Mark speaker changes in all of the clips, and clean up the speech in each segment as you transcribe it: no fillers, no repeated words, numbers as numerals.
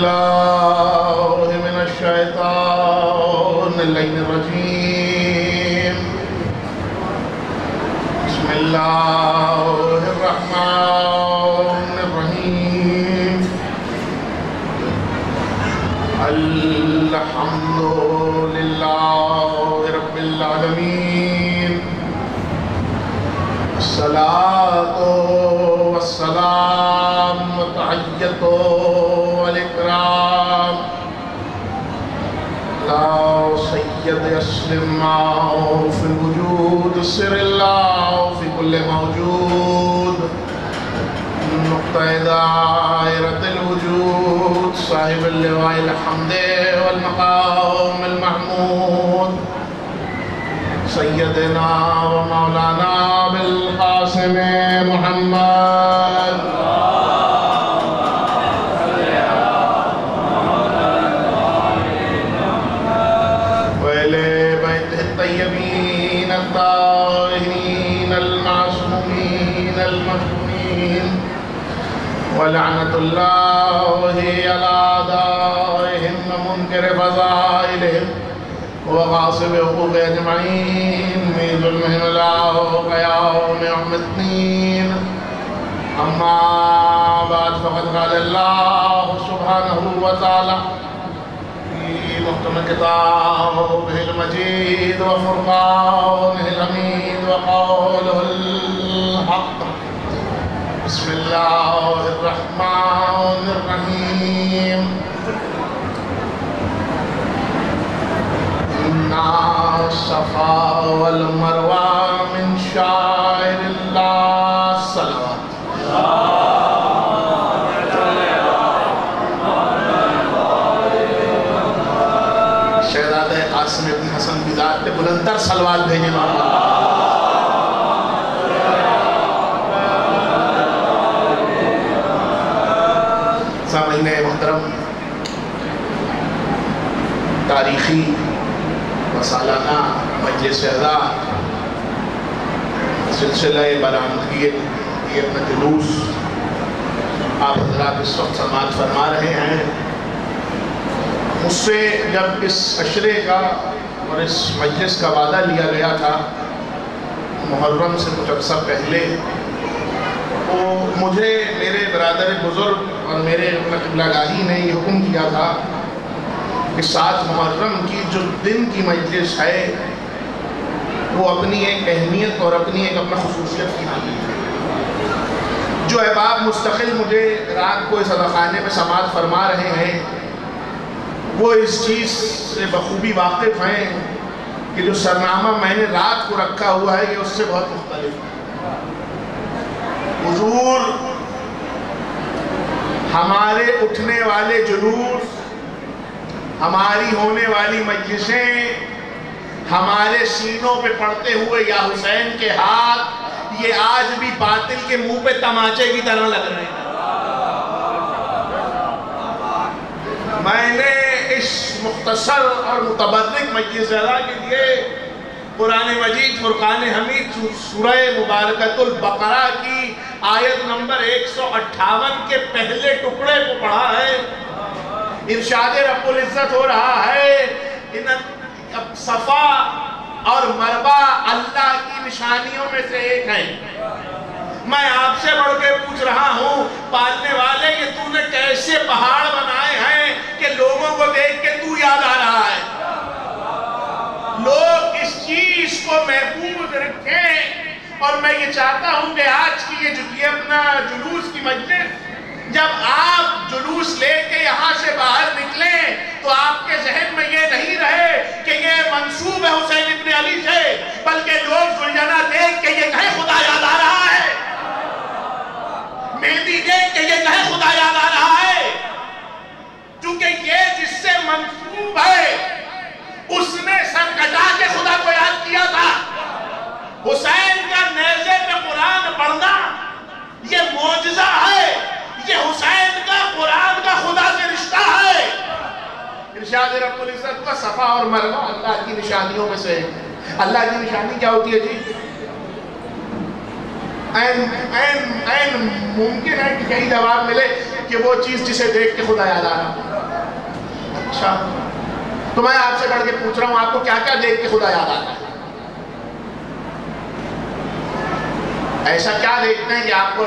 Speaker 1: بالله من الشيطان الرجيم. بسم الله الرحمن الرحيم. الحمد لله رب العالمين. الصلاة والسلام والتحية والإكرام لا سيد يسلم في الوجود سر الله في كل موجود نقطة دائرة الوجود صاحب اللواء الحمد والمقام المحمود سيدنا ومولانا بالقاسم محمد وإلى بيته الطيبين الطاهرين المعصومين المظلومين ولعنة الله على أعدائهم ومنكر فضائلهم وغاصب حقوق أجمعين من ظلمهم العوق يوم يوم الدين. أما بعد فقد قال الله سبحانه وتعالى في محكم كتابه المجيد وفرقانه الحميد وقوله الحق. بسم الله الرحمن الرحيم. إن الصفا والمروة من شعائر الله. صلوات شہزادہ قاسم ابن حسن کی ذات پہ بلندر صلوات بھیجیں. سامعین محترم، تاریخی و سالانہ مجلس اعزا سلسلہ برآمدگی یہ اپنا جلوس آپ حضرات اس وقت سماعت فرما رہے ہیں. مجھ سے جب اس عشرے کا اور اس مجلس کا وعدہ لیا گیا تھا محرم سے کچھ عرصہ پہلے، تو مجھے میرے برادر بزرگ اور میرے قبلہ گاہی نے یہ حکم کیا تھا کہ 7 محرم کی جو دن کی مجلس ہے وہ اپنی ایک اہمیت اور اپنی ایک اپنا خصوصیت کی حامل ہے. جو احباب مستقل مجھے رات کو اس اداخانے میں سماعت فرما رہے ہیں وہ اس چیز سے بخوبی واقف ہیں کہ جو سرنامہ میں نے رات کو رکھا ہوا ہے یہ اس سے بہت مختلف ہے. حضور ہمارے اٹھنے والے جلوس، ہماری ہونے والی مجلسیں، ہمارے سینوں پہ پڑتے ہوئے یا حسین کے ہاتھ، یہ آج بھی باطل کے منہ پہ تماچے کی طرح لگ رہے ہیں. میں نے اس مختصر اور متبرک مجلس اعزا کے لیے قرآن مجید فرقان حمید سورہ مبارکۃ البقرہ کی آیت نمبر 158 کے پہلے ٹکڑے کو پڑھا ہے. ارشاد رب العزت ہو رہا ہے ان صفا اور مروہ اللہ کی نشانیوں میں سے ایک ہے. میں آپ سے بڑھ کے پوچھ رہا ہوں پالنے والے کہ تو نے کیسے پہاڑ بنائے ہیں کہ لوگوں کو دیکھ کے تو یاد آ رہا ہے. لوگ اس چیز کو محفوظ رکھیں اور میں یہ چاہتا ہوں کہ آج کی یہ اپنا جلوس کی مجلس جب آپ جلوس لے کے یہاں سے باہر نکلیں تو آپ کے ذہن میں یہ نہیں رہے کہ یہ منسوب ہے حسین ابن علی سے، بلکہ لوگ زلیجانہ دیکھ کے یہ کہیں خدا یاد آ رہا ہے، مہدی دیکھ کے یہ کہیں خدا یاد آ رہا ہے. چونکہ یہ جس سے منسوب ہے اس نے سر کٹا کے خدا کو یاد کیا تھا. حسین کا نیزے پہ قرآن پڑھنا یہ معجزہ ہے، یہ حسین کا قرآن کا خدا سے رشتہ ہے. ارشاد رب العزت کا صفا اور مروہ اللہ کی نشانیوں میں سے. اللہ کی نشانی کیا ہوتی ہے جی؟ این ممکن ہے کہ کہیں جواب ملے کہ وہ چیز جسے دیکھ کے خدا یاد آ رہا. اچھا تو میں آپ سے بڑھ کے پوچھ رہا ہوں، آپ کو کیا کیا دیکھ کے خدا یاد آتا ہے؟ ایسا کیا دیکھتے ہیں کہ آپ کو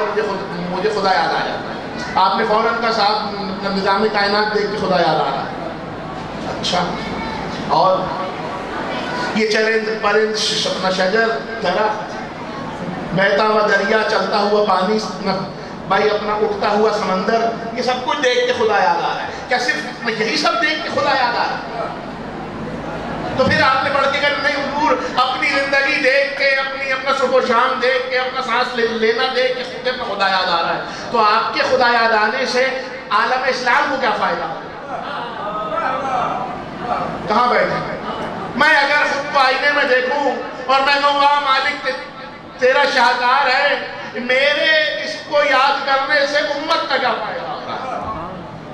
Speaker 1: مجھے خدا یاد آ جاتا ہے؟ آپ نے فوراً کا صاحب نظام کائنات دیکھ کے خدا یاد آ رہا ہے. اچھا اور یہ چرند پرند شجر درخت بہتا ہوا دریا چلتا ہوا پانی بھائی اپنا اٹھتا ہوا سمندر، یہ سب کچھ دیکھ کے خدا یاد آ رہا ہے. کیا صرف یہی سب دیکھ کے خدا یاد آ رہا ہے؟ تو پھر آپ نے پڑھ کے کہا نہیں حضور اپنی زندگی دیکھ کے اپنا صبح و شام دیکھ کے اپنا سانس لینا دیکھ کے خدا یاد آ رہا ہے. تو آپ کے خدا یاد آنے سے عالم اسلام کو کیا فائدہ؟ کہاں بیٹھے؟ میں اگر خود کو آئینے میں دیکھوں اور میں کہوں گا مالک تیرا شاہکار ہے، میرے اس کو یاد کرنے سے امت کا کیا فائدہ ہوگا؟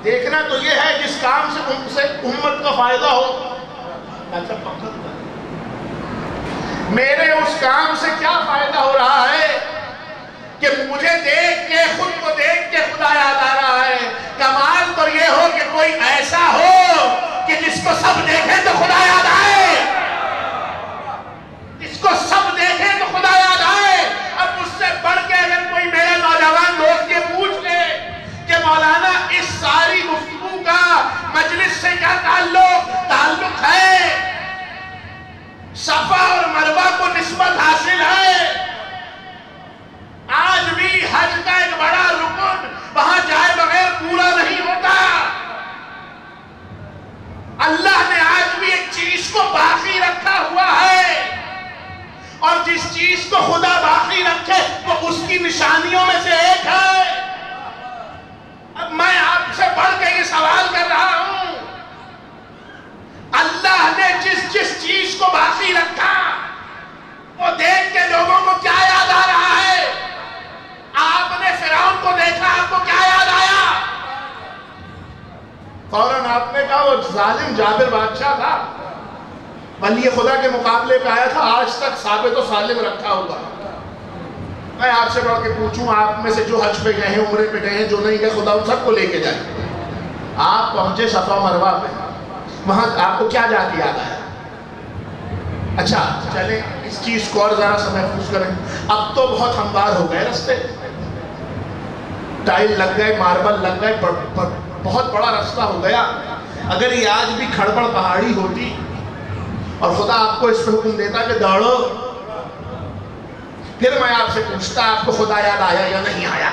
Speaker 1: دیکھنا تو یہ ہے جس کام سے امت کا فائدہ ہو. میرے اس کام سے کیا فائدہ ہو رہا ہے کہ مجھے دیکھ کے خود کو دیکھ کے خدا یاد آ رہا ہے؟ کمال تو یہ ہو کہ کوئی ایسا ہو کہ جس کو سب دیکھیں تو خدا یاد آئے، جس کو سب دیکھیں تو خدا یاد آئے. اب اس سے بڑھ کے اگر کوئی میرے نوجوان دوست یہ پوچھ لے کہ مولانا اس ساری گفتگو کا مجلس سے کیا تعلق ہے؟ صفا اور مروہ کو نسبت حاصل ہے. آج بھی حج کا ایک بڑا رکن وہاں جائے بغیر پورا نہیں ہوتا. اللہ نے آج بھی ایک چیز کو باقی رکھا ہوا ہے، اور جس چیز کو خدا باقی رکھے وہ اس کی نشانیوں میں سے ایک ہے. اب میں آپ سے بڑھ کے یہ سوال کر رہا ہوں، اللہ نے جس چیز کو باقی رکھا وہ دیکھ کے لوگوں کو کیا یاد آ رہا ہے؟ آپ نے فرعون کو دیکھا، آپ کو کیا یاد آیا؟ فوراً آپ نے کہا وہ ظالم جابر بادشاہ تھا، ولی خدا کے مقابلے پہ آیا تھا، آج تک ثابت و سالم رکھا ہوا. میں آپ سے بڑھ کے پوچھوں، آپ میں سے جو حج پہ گئے ہیں، عمرے پہ گئے ہیں، جو نہیں گئے، خدا ان سب کو لے کے جائے. آپ پہنچے صفا مروہ پہ، وہاں آپ کو کیا جا کے یاد آیا؟ اچھا چلیں اس چیز کو اور ذرا سا محفوظ کریں. اب تو بہت ہموار ہو گئے رستے، ٹائل لگ گئے، ماربل لگ گئے، بہت بڑا رستہ ہو گیا. اگر یہ آج بھی کھڑبڑ پہاڑی ہوتی اور خدا آپ کو اس پہ حکم دیتا کہ دوڑو، پھر میں آپ سے پوچھتا آپ کو خدا یاد آیا یا نہیں آیا؟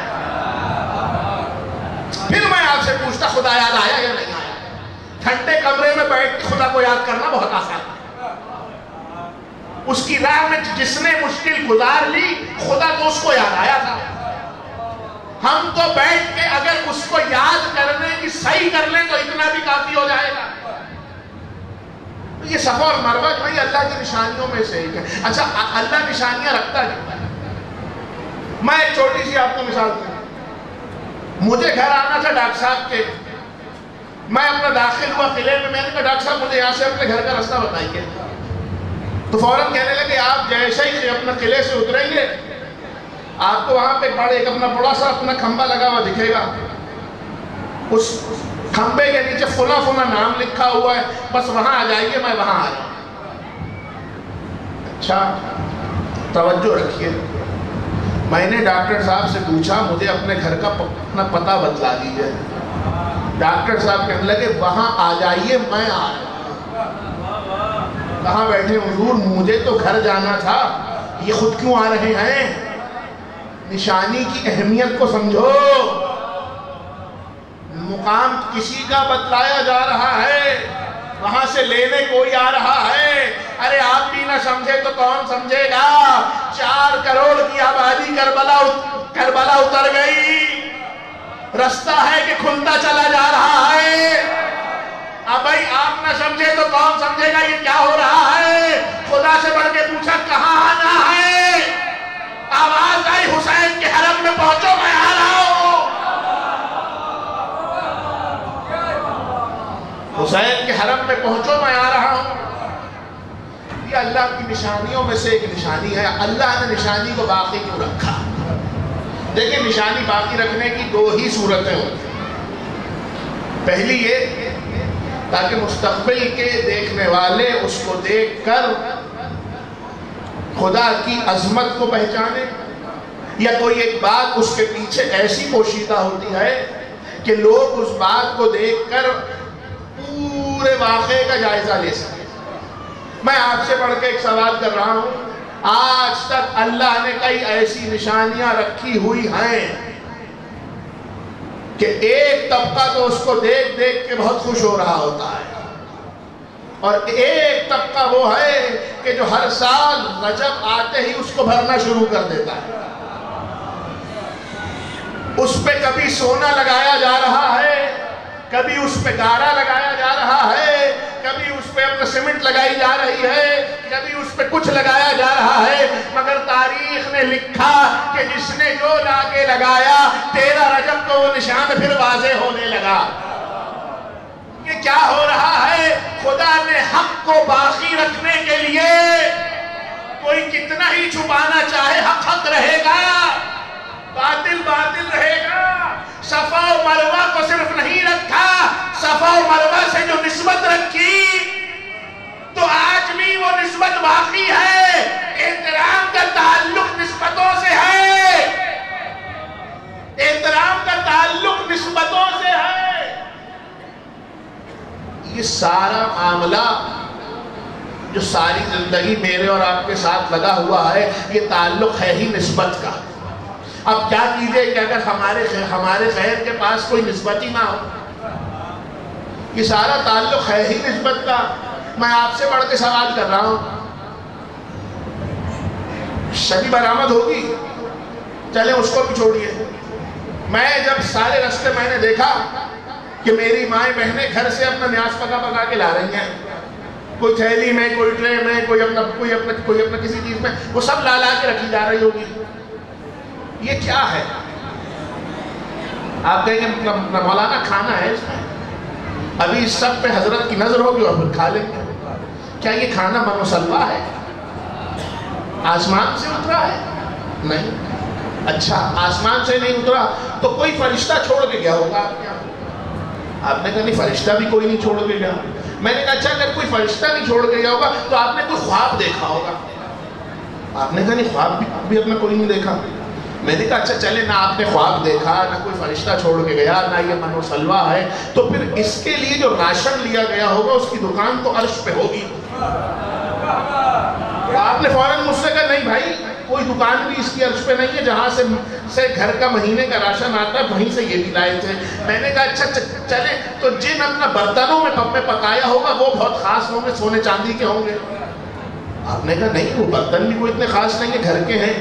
Speaker 1: پھر میں آپ سے پوچھتا خدا یاد آیا یا نہیں آیا؟ ٹھنڈے کمرے میں بیٹھ کے خدا کو یاد کرنا بہت آسان ہے. اس کی راہ میں جس نے مشکل گزار لی، خدا تو اس کو یاد آیا تھا. ہم تو بیٹھ کے اگر اس کو یاد کرنے کی صحیح کر لیں تو اتنا بھی کافی ہو جائے گا. یہ صفا اور مروہ جو ہے اللہ کی نشانیوں میں سے ایک ہے. اچھا اللہ نشانیاں رکھتا ہے. میں ایک چھوٹی سی آپ کو مثال دوں. مجھے گھر آنا تھا ڈاکٹر صاحب کے، میں اپنا داخل ہوا قلعے میں نے کہا ڈاکٹر صاحب مجھے یہاں سے اپنے گھر کا راستہ بتائیے. تو فوراً کہنے لگے آپ جیسے ہی اپنا قلعے سے اتریں گے آپ کو وہاں پہ ایک اپنا بڑا سا اپنا کھمبا لگا ہوا دکھے گا. اس کھمبے کے نیچے فلاں فلاں نام لکھا ہوا ہے، بس وہاں آ جائیے، میں وہاں آ رہا ہوں. اچھا توجہ رکھیے. میں نے ڈاکٹر صاحب سے پوچھا مجھے اپنے گھر کا اپنا پتہ بتلا دیجیے. ڈاکٹر صاحب کہنے لگے وہاں آ جائیے، میں آ رہا ہوں. کہاں بیٹھے حضور؟ مجھے تو گھر جانا تھا، یہ خود کیوں آ رہے ہیں؟ نشانی کی اہمیت کو سمجھو. مقام کسی کا بتلایا جا رہا ہے، وہاں سے لینے کوئی آ رہا ہے. ارے آپ بھی نہ سمجھے تو کون سمجھے گا؟ 4 کروڑ کی آبادی کربلا اتر گئی. رستہ ہے کہ کھلتا چلا جا رہا ہے. اب بھائی آپ نہ سمجھے تو کون سمجھے گا یہ کیا ہو رہا ہے؟ خدا سے بڑھ کے پوچھا کہاں آنا ہے؟ آواز آئی حسین کے حرم میں پہنچو، میں آ رہا ہوں. حسین کے حرم میں پہنچو، میں آ رہا ہوں. یہ اللہ کی نشانیوں میں سے ایک نشانی ہے. اللہ نے نشانی کو باقی کیوں رکھا؟ دیکھیں نشانی باقی رکھنے کی 2 ہی صورتیں ہوتی ہیں. پہلی یہ تاکہ مستقبل کے دیکھنے والے اس کو دیکھ کر خدا کی عظمت کو پہچانے، یا کوئی ایک بات اس کے پیچھے ایسی پوشیدہ ہوتی ہے کہ لوگ اس بات کو دیکھ کر پورے واقعے کا جائزہ لے سکیں۔ میں آپ سے بڑھ کے ایک سوال کر رہا ہوں، آج تک اللہ نے کئی ایسی نشانیاں رکھی ہوئی ہیں کہ ایک طبقہ تو اس کو دیکھ دیکھ کے بہت خوش ہو رہا ہوتا ہے، اور ایک طبقہ وہ ہے کہ جو ہر سال رجب آتے ہی اس کو بھرنا شروع کر دیتا ہے۔ اس پہ کبھی سونا لگایا جا رہا ہے، کبھی اس پہ گارا لگایا جا رہا ہے، کبھی اس پہ اپنا سیمنٹ لگائی جا رہی ہے، کبھی اس پہ کچھ لگایا جا رہا ہے، مگر تاریخ نے لکھا کہ جس نے جو لاگے لگایا 13 رجب کو وہ نشان پھر واضح ہونے لگا۔ یہ کیا ہو رہا ہے؟ خدا نے حق کو باقی رکھنے کے لیے کوئی کتنا ہی چھپانا چاہے حق حق رہے گا، باطل باطل رہے گا۔ صفا و مروہ کو صرف نہیں رکھا، صفا و مروہ سے جو نسبت رکھی تو آج بھی وہ نسبت باقی ہے۔ احترام کا تعلق نسبتوں سے ہے، احترام کا تعلق نسبتوں سے ہے۔ یہ سارا معاملہ جو ساری زندگی میرے اور آپ کے ساتھ لگا ہوا ہے، یہ تعلق ہے ہی نسبت کا۔ اب کیا کیجئے کہ اگر ہمارے خیر کے پاس کوئی نسبت ہی نہ ہو، یہ سارا تعلق ہے ہی نسبت کا۔ میں آپ سے بڑھ کے سوال کر رہا ہوں، شبی برآمد ہوگی، چلیں اس کو بھی چھوڑیے۔ میں جب سارے رستے میں نے دیکھا کہ میری مائیں بہنیں گھر سے اپنا نیاز پکا پکا کے لا رہی ہیں، کوئی تھیلی میں، کوئی ٹرے میں، کوئی اپنا کسی چیز میں، وہ سب لا کے رکھی جا رہی ہوگی۔ یہ کیا ہے؟ آپ کہیں گے مولانا کھانا ہے اس میں، ابھی اس سب پہ حضرت کی نظر ہوگی اور پھر کھا لیں گے۔ کیا یہ کھانا من و سلوا ہے؟ آسمان سے اترا ہے؟ نہیں۔ اچھا، آسمان سے نہیں اترا تو کوئی فرشتہ چھوڑ کے گیا ہوگا آپ کے یہاں؟ آپ نے کہا نہیں، فرشتہ بھی کوئی نہیں چھوڑ کے گیا۔ میں نے کہا اچھا، اگر کوئی فرشتہ نہیں چھوڑ کے گیا ہوگا تو آپ نے کوئی خواب دیکھا ہوگا؟ آپ نے کہا نہیں، خواب بھی اپنا کوئی نہیں دیکھا۔ میں نے کہا اچھا چلے، نہ آپ نے خواب دیکھا، نہ کوئی فرشتہ چھوڑ کے گیا، نہ یہ من و سلوا ہے، تو پھر اس کے لیے جو راشن لیا گیا ہوگا اس کی دکان تو عرش پہ ہوگی۔ آپ نے فوراً مجھ سے کہا نہیں بھائی، کوئی دکان بھی اس کی عرش پہ نہیں ہے، جہاں سے گھر کا مہینے کا راشن آتا ہے وہیں سے یہ بھی لائے تھے۔ میں نے کہا اچھا چلے، تو جن اپنا برتنوں میں پکایا ہوگا وہ بہت خاص ہوں گے، سونے چاندی کے ہوں گے۔ آپ نے کہا نہیں، وہ برتن بھی کوئی اتنے خاص نہیں ہے، گھر کے ہیں۔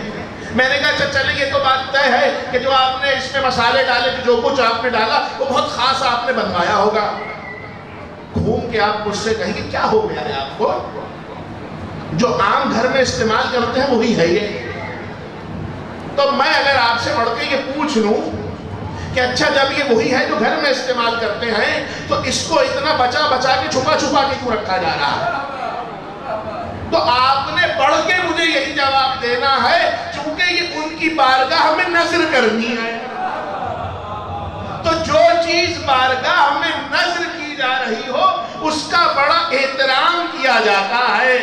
Speaker 1: میں نے کہا اچھا چلیں، یہ تو بات طے ہے کہ جو آپ نے اس میں مسالے ڈالے، جو کچھ آپ نے ڈالا وہ بہت خاص آپ نے بنوایا ہوگا۔ گھوم کے آپ مجھ سے کہیں گے کیا ہو گیا ہے آپ کو؟ جو عام گھر میں استعمال کرتے ہیں وہی ہے یہ۔ تو میں اگر آپ سے بڑھ کے یہ پوچھ لوں کہ اچھا جب یہ وہی ہے جو گھر میں استعمال کرتے ہیں تو اس کو اتنا بچا بچا کے چھپا چھپا کے کیوں رکھا جا رہا ہے؟ تو آپ نے پڑھ کے مجھے یہی جواب دینا ہے، چونکہ یہ ان کی بارگاہ میں نذر کرنی ہے۔ تو جو چیز بارگاہ میں نذر کی جا رہی ہو اس کا بڑا احترام کیا جاتا ہے۔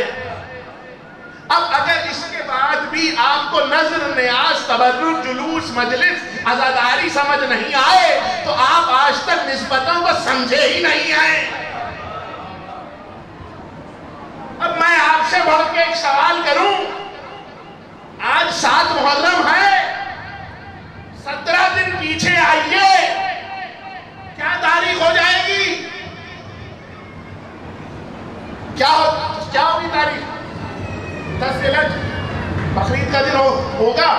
Speaker 1: اب اگر اس کے بعد بھی آپ کو نذر، نیاز، تبرک، جلوس، مجلس، عزاداری سمجھ نہیں آئے تو آپ آج تک نسبتوں کو سمجھے ہی نہیں ہیں۔ اب میں آپ سے بڑھ کے ایک سوال کروں، آج 7 محرم ہے، 17 دن پیچھے آئیے، کیا تاریخ ہو جائے گی؟ کیا ہوگی تاریخ؟ 10 ذی الحجہ، بقرعید کا دن ہوگا۔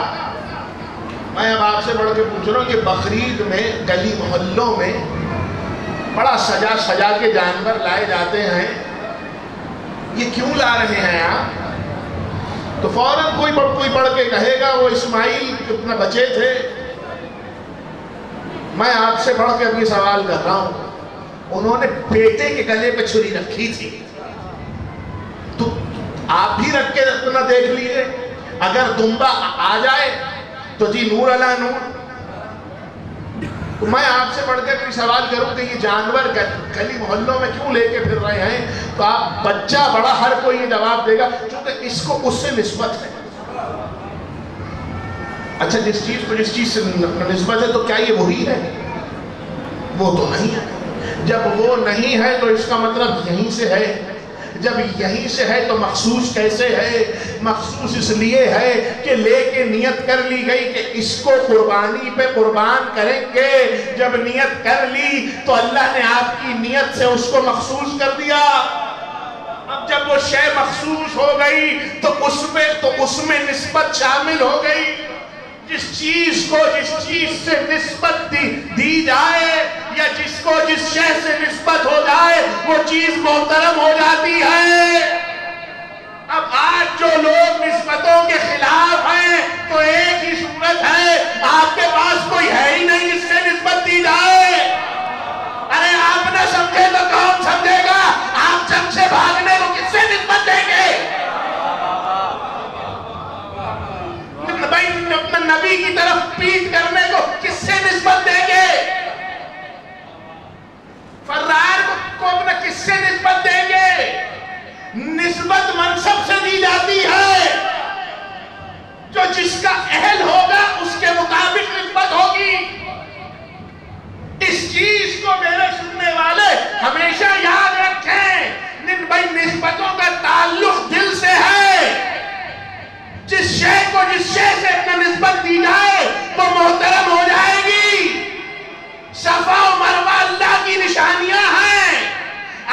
Speaker 1: میں اب آپ سے بڑھ کے پوچھ رہا ہوں کہ بقرعید میں گلی محلوں میں بڑا سجا سجا کے جانور لائے جاتے ہیں، یہ کیوں لا رہے ہیں آپ؟ تو فوراً کوئی پڑھ کے کہے گا وہ اسماعیل کتنا بچے تھے۔ میں آپ سے بڑھ کے اب یہ سوال کر رہا ہوں، انہوں نے بیٹے کے گلے پہ چھری رکھی تھی، تو آپ بھی رکھ کے اپنا دیکھ لیجئے، اگر دمبا آ جائے تو جی نور علی نور، تو میں آپ سے بڑھ کے کوئی سوال کروں کہ یہ جانور گلی محلوں میں کیوں لے کے پھر رہے ہیں، تو آپ بچہ بڑا ہر کوئی یہ جواب دے گا چونکہ اس کو اس سے نسبت ہے۔ اچھا جس چیز سے نسبت ہے تو کیا یہ وہی ہے؟ وہ تو نہیں ہے۔ جب وہ نہیں ہے تو اس کا مطلب یہیں سے ہے۔ جب یہیں سے ہے تو مخصوص کیسے ہے؟ مخصوص اس لیے ہے کہ لے کے نیت کر لی گئی کہ اس کو قربانی پہ قربان کریں گے۔ جب نیت کر لی تو اللہ نے آپ کی نیت سے اس کو مخصوص کر دیا۔ اب جب وہ شے مخصوص ہو گئی تو اس میں نسبت شامل ہو گئی۔ جس چیز سے نسبت دی جائے یا جس شے سے نسبت ہو جائے وہ چیز محترم ہو جاتی ہے۔ اب آج جو لوگ نسبتوں کے خلاف ہیں تو ایک ہی صورت ہے، آپ کے پاس کوئی ہے ہی نہیں جس سے نسبت دی جائے۔ ارے آپ نہ سمجھے تو کون سمجھے گا؟ آپ جنگ سے بھاگنے کو کس سے نسبت دیں گے؟ اپنا نبی کی طرف پیٹ کرنے کو کس سے نسبت دیں گے؟ فرار کو اپنا کس سے نسبت دیں گے؟ نسبت منصب سے دی جاتی ہے۔ جو جس کا اہل ہوگا اس کے مطابق نسبت ہوگی۔ اس چیز کو میرے سننے والے ہمیشہ یاد رکھیں، نسبتوں کا تعلق دل سے ہے۔ جس شے کو جس شے سے اپنا نسبت دی جائے وہ محترم ہو جائے گی۔ صفا و مروہ اللہ کی نشانیاں ہیں،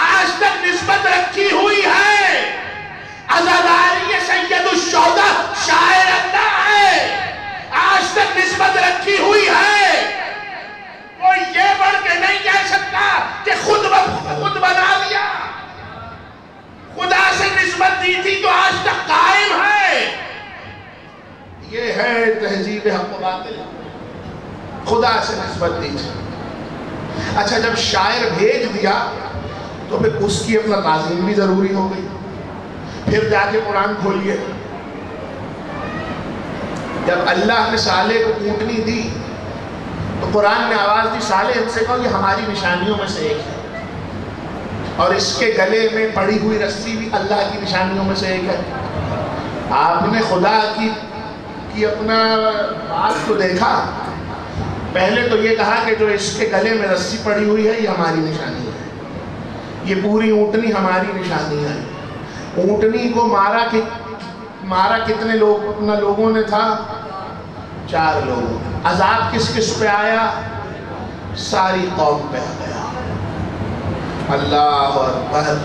Speaker 1: آج تک نسبت رکھی ہوئی ہے۔ عزاداری سید الشہداء شاعر اللہ ہے، آج تک نسبت رکھی ہوئی ہے۔ کوئی یہ بڑھ کے نہیں کہہ سکتا کہ خود بنا لیا، خدا سے نسبت دی تھی تو آج تک قائم ہے۔ یہ ہے تہذیب حق و باطل، خدا سے نسبت دی تھی۔ اچھا جب شاعر بھیج دیا تو پھر اس کی اپنا تعظیم بھی ضروری ہو گئی۔ پھر جا کے قرآن کھولیے، جب اللہ نے صالح کو اونٹنی دی تو قرآن نے آواز دی، صالح ان سے کہو یہ ہماری نشانیوں میں سے ایک ہے، اور اس کے گلے میں پڑی ہوئی رسی بھی اللہ کی نشانیوں میں سے ایک ہے۔ آپ نے خدا کی اپنا بات کو دیکھا، پہلے تو یہ کہا کہ جو اس کے گلے میں رسی پڑی ہوئی ہے یہ ہماری نشانی ہے، یہ پوری اونٹنی ہماری نشانی ہے۔ اونٹنی کو مارا کتنے لوگوں نے تھا؟ 4 لوگوں۔ عذاب کس کس پہ آیا؟ ساری قوم پہ آ گیا۔ اللہ اکبر۔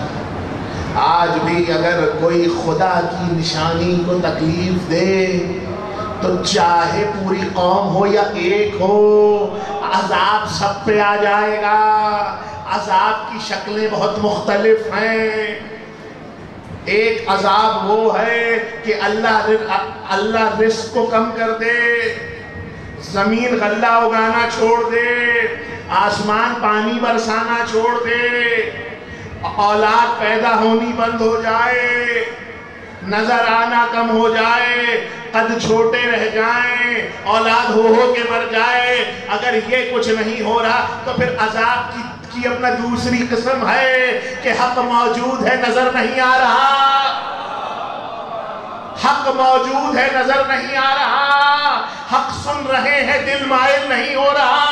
Speaker 1: آج بھی اگر کوئی خدا کی نشانی کو تکلیف دے تو چاہے پوری قوم ہو یا ایک ہو، عذاب سب پہ آ جائے گا۔ عذاب کی شکلیں بہت مختلف ہیں۔ ایک عذاب وہ ہے کہ اللہ رزق کو کم کر دے، زمین غلہ اگانا چھوڑ دے، آسمان پانی برسانا چھوڑ دے، اولاد پیدا ہونی بند ہو جائے، نظر آنا کم ہو جائے، قد چھوٹے رہ جائیں، اولاد ہو کے مر جائے۔ اگر یہ کچھ نہیں ہو رہا تو پھر عذاب کی اپنا دوسری قسم ہے کہ حق موجود ہے نظر نہیں آ رہا، حق موجود ہے نظر نہیں آ رہا، حق سن رہے ہیں دل مائل نہیں ہو رہا۔